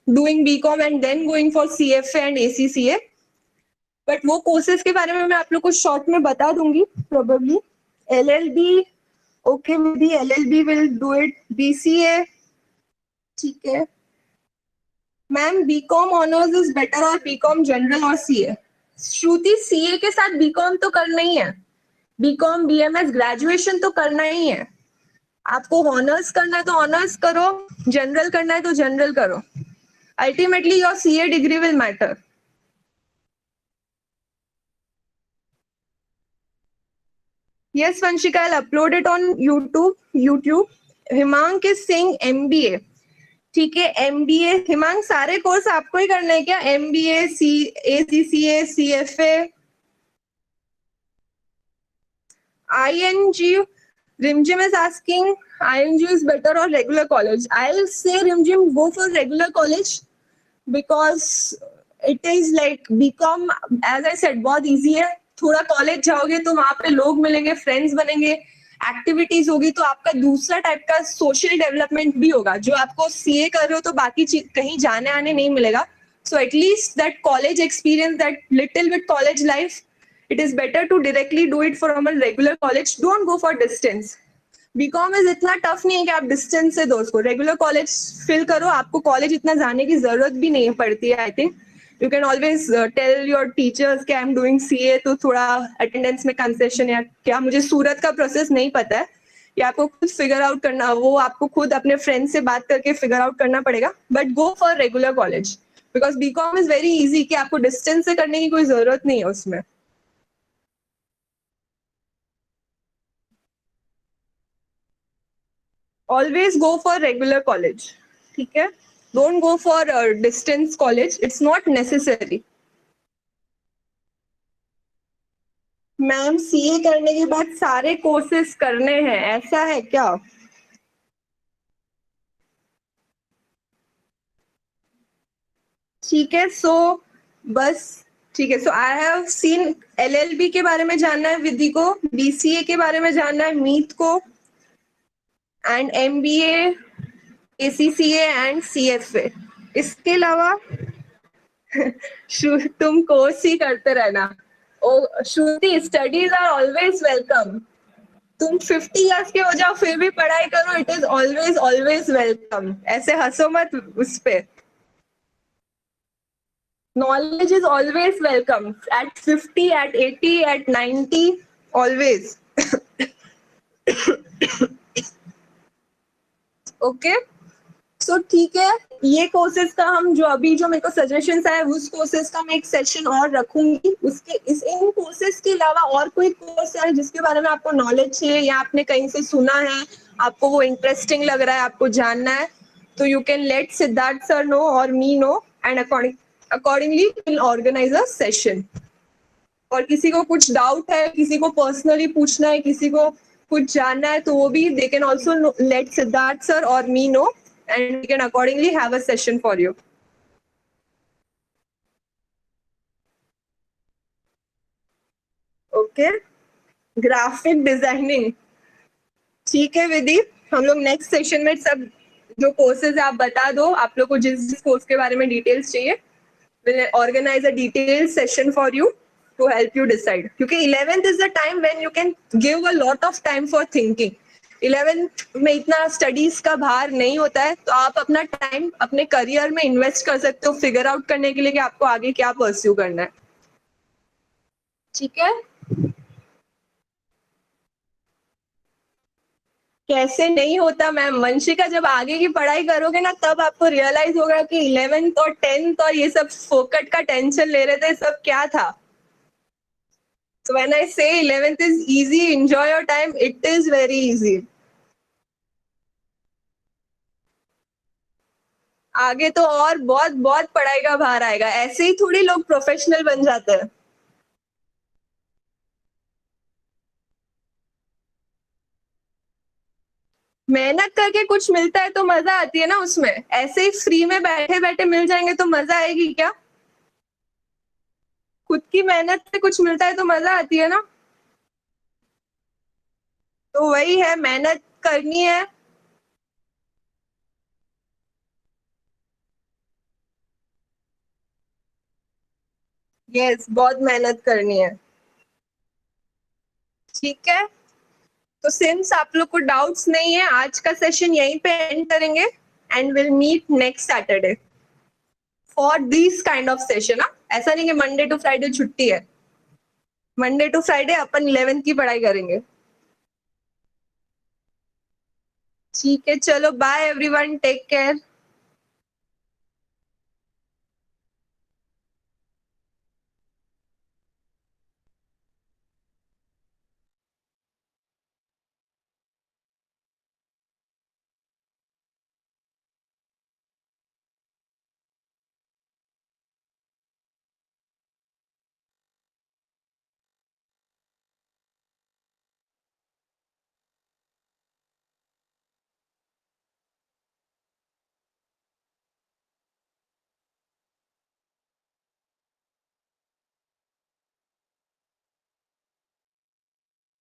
Speaker 1: doing BCom and then going for CFA and ACCA. But वो कोर्सेज के बारे में मैं आप लोग को शॉर्ट में बता दूंगी. Probably LLB, okay, with LLB will do it. BCA, ठीक है ma'am. BCom honours is better और बीकॉम जनरल और सीए? श्रुति, सीए के साथ बीकॉम तो करना ही है. बीकॉम BMS ग्रेजुएशन तो करना ही है. आपको ऑनर्स करना है तो ऑनर्स करो, जनरल करना है तो जनरल करो. Ultimately your CA degree will matter. Yes, Vanshika, I'll upload it on YouTube. Himank is saying MBA. ठीक है, MBA. हिमांक, सारे कोर्स आपको ही करना है क्या? MBA, ACCA, CFA, ING. Rimjim is asking, ING is better or regular college? I'll say, Rimjim, go for regular college, because it is like BCom, as I said, बहुत easy है. थोड़ा college जाओगे तो वहां पे लोग मिलेंगे, फ्रेंड्स बनेंगे, एक्टिविटीज होगी, तो आपका दूसरा टाइप का सोशल डेवलपमेंट भी होगा, जो आपको सीए कर रहे हो तो बाकी कहीं जाने आने नहीं मिलेगा. So at least that college experience, that little bit college life, it is better to directly do it from a regular college. Don't go for distance. BCom is इतना टफ नहीं है कि आप डिस्टेंस से दो उसको. रेगुलर कॉलेज फिल करो, आपको कॉलेज इतना जाने की जरूरत भी नहीं पड़ती है. I think you can always tell your teachers कि आई एम डूइंग सीए, तो थोड़ा अटेंडेंस में कंसेशन या क्या, मुझे सूरत का प्रोसेस नहीं पता है, ये आपको खुद फिगर आउट करना, वो आपको खुद अपने फ्रेंड से बात करके फिगर आउट करना पड़ेगा. But go for regular college, because BCom is very easy, कि आपको डिस्टेंस से करने की कोई जरूरत नहीं है उसमें. Always go for regular college. ठीक है, don't go for distance college, it's not necessary. Ma'am, CA करने के बाद सारे कोर्सेज करने हैं, ऐसा है क्या? ठीक है, सो बस ठीक है. सो आई हैव सीन LLB के बारे में जानना है विधि को, BCA के बारे में जानना है मीत को, and MBA, ACCA and CFA. इसके अलावा तुम कोर्स ही करते रहना. ओ श्रुति, स्टडीज आर ऑलवेज वेलकम. तुम 50 इयर्स के हो जाओ फिर भी पढ़ाई करो, it is always always welcome. ऐसे हंसो मत उस पे। Knowledge is always welcome at 50, at 80, at 90, always. Okay so ठीक है, ये कोर्सेज का हम जो अभी जो मेरे को सजेशंस आए उस कोर्सेज का मैं एक सेशन और रखूंगी। उसके इस इन कोर्सेज के अलावा और कोई कोर्स है जिसके बारे में आपको नॉलेज चाहिए या आपने कहीं से सुना है, आपको वो इंटरेस्टिंग लग रहा है, आपको जानना है, तो you can let Siddharth sir know और me know and accordingly will organise a session. और किसी को कुछ डाउट है, किसी को पर्सनली पूछना है, किसी को कुछ जानना है, तो वो भी they can also let Siddharth sir और me know and we can accordingly have a session for you. Okay, graphic designing, ठीक है विधि, हम लोग नेक्स्ट सेशन में सब जो कोर्सेज है आप बता दो, आप लोग को जिस जिस कोर्स के बारे में डिटेल्स चाहिए, we'll organize a detailed session for you to help you decide, क्योंकि 11th is the time when you can give a lot of time for thinking। 11th में इतना स्टडीज का भार नहीं होता है, तो आप अपना टाइम अपने करियर में इन्वेस्ट कर सकते हो फिगर आउट करने के लिए कि आपको आगे क्या परस्यू करना है। ठीक है, कैसे नहीं होता मैम, वंशिका जब आगे की पढ़ाई करोगे ना तब आपको रियलाइज होगा कि 11th और 10th और ये सब फोकट का टेंशन ले रहे थे, सब क्या था। So when I say 11th is easy, enjoy your time, it is very easy। आगे तो और बहुत बहुत पढ़ाई का भार आएगा, ऐसे ही थोड़ी लोग प्रोफेशनल बन जाते हैं। मेहनत करके कुछ मिलता है तो मजा आती है ना उसमें, ऐसे ही फ्री में बैठे बैठे मिल जाएंगे तो मजा आएगी क्या? खुद की मेहनत से कुछ मिलता है तो मजा आती है ना। तो वही है, मेहनत करनी है। यस, बहुत मेहनत करनी है। ठीक है, तो सिंस आप लोग को डाउट्स नहीं है, आज का सेशन यहीं पे एंड करेंगे and will meet next Saturday for this kind of session. ऐसा नहीं कि मंडे टू फ्राइडे छुट्टी है, Monday to Friday upon 11th की पढ़ाई करेंगे। ठीक है, चलो बाय एवरीवन, टेक केयर।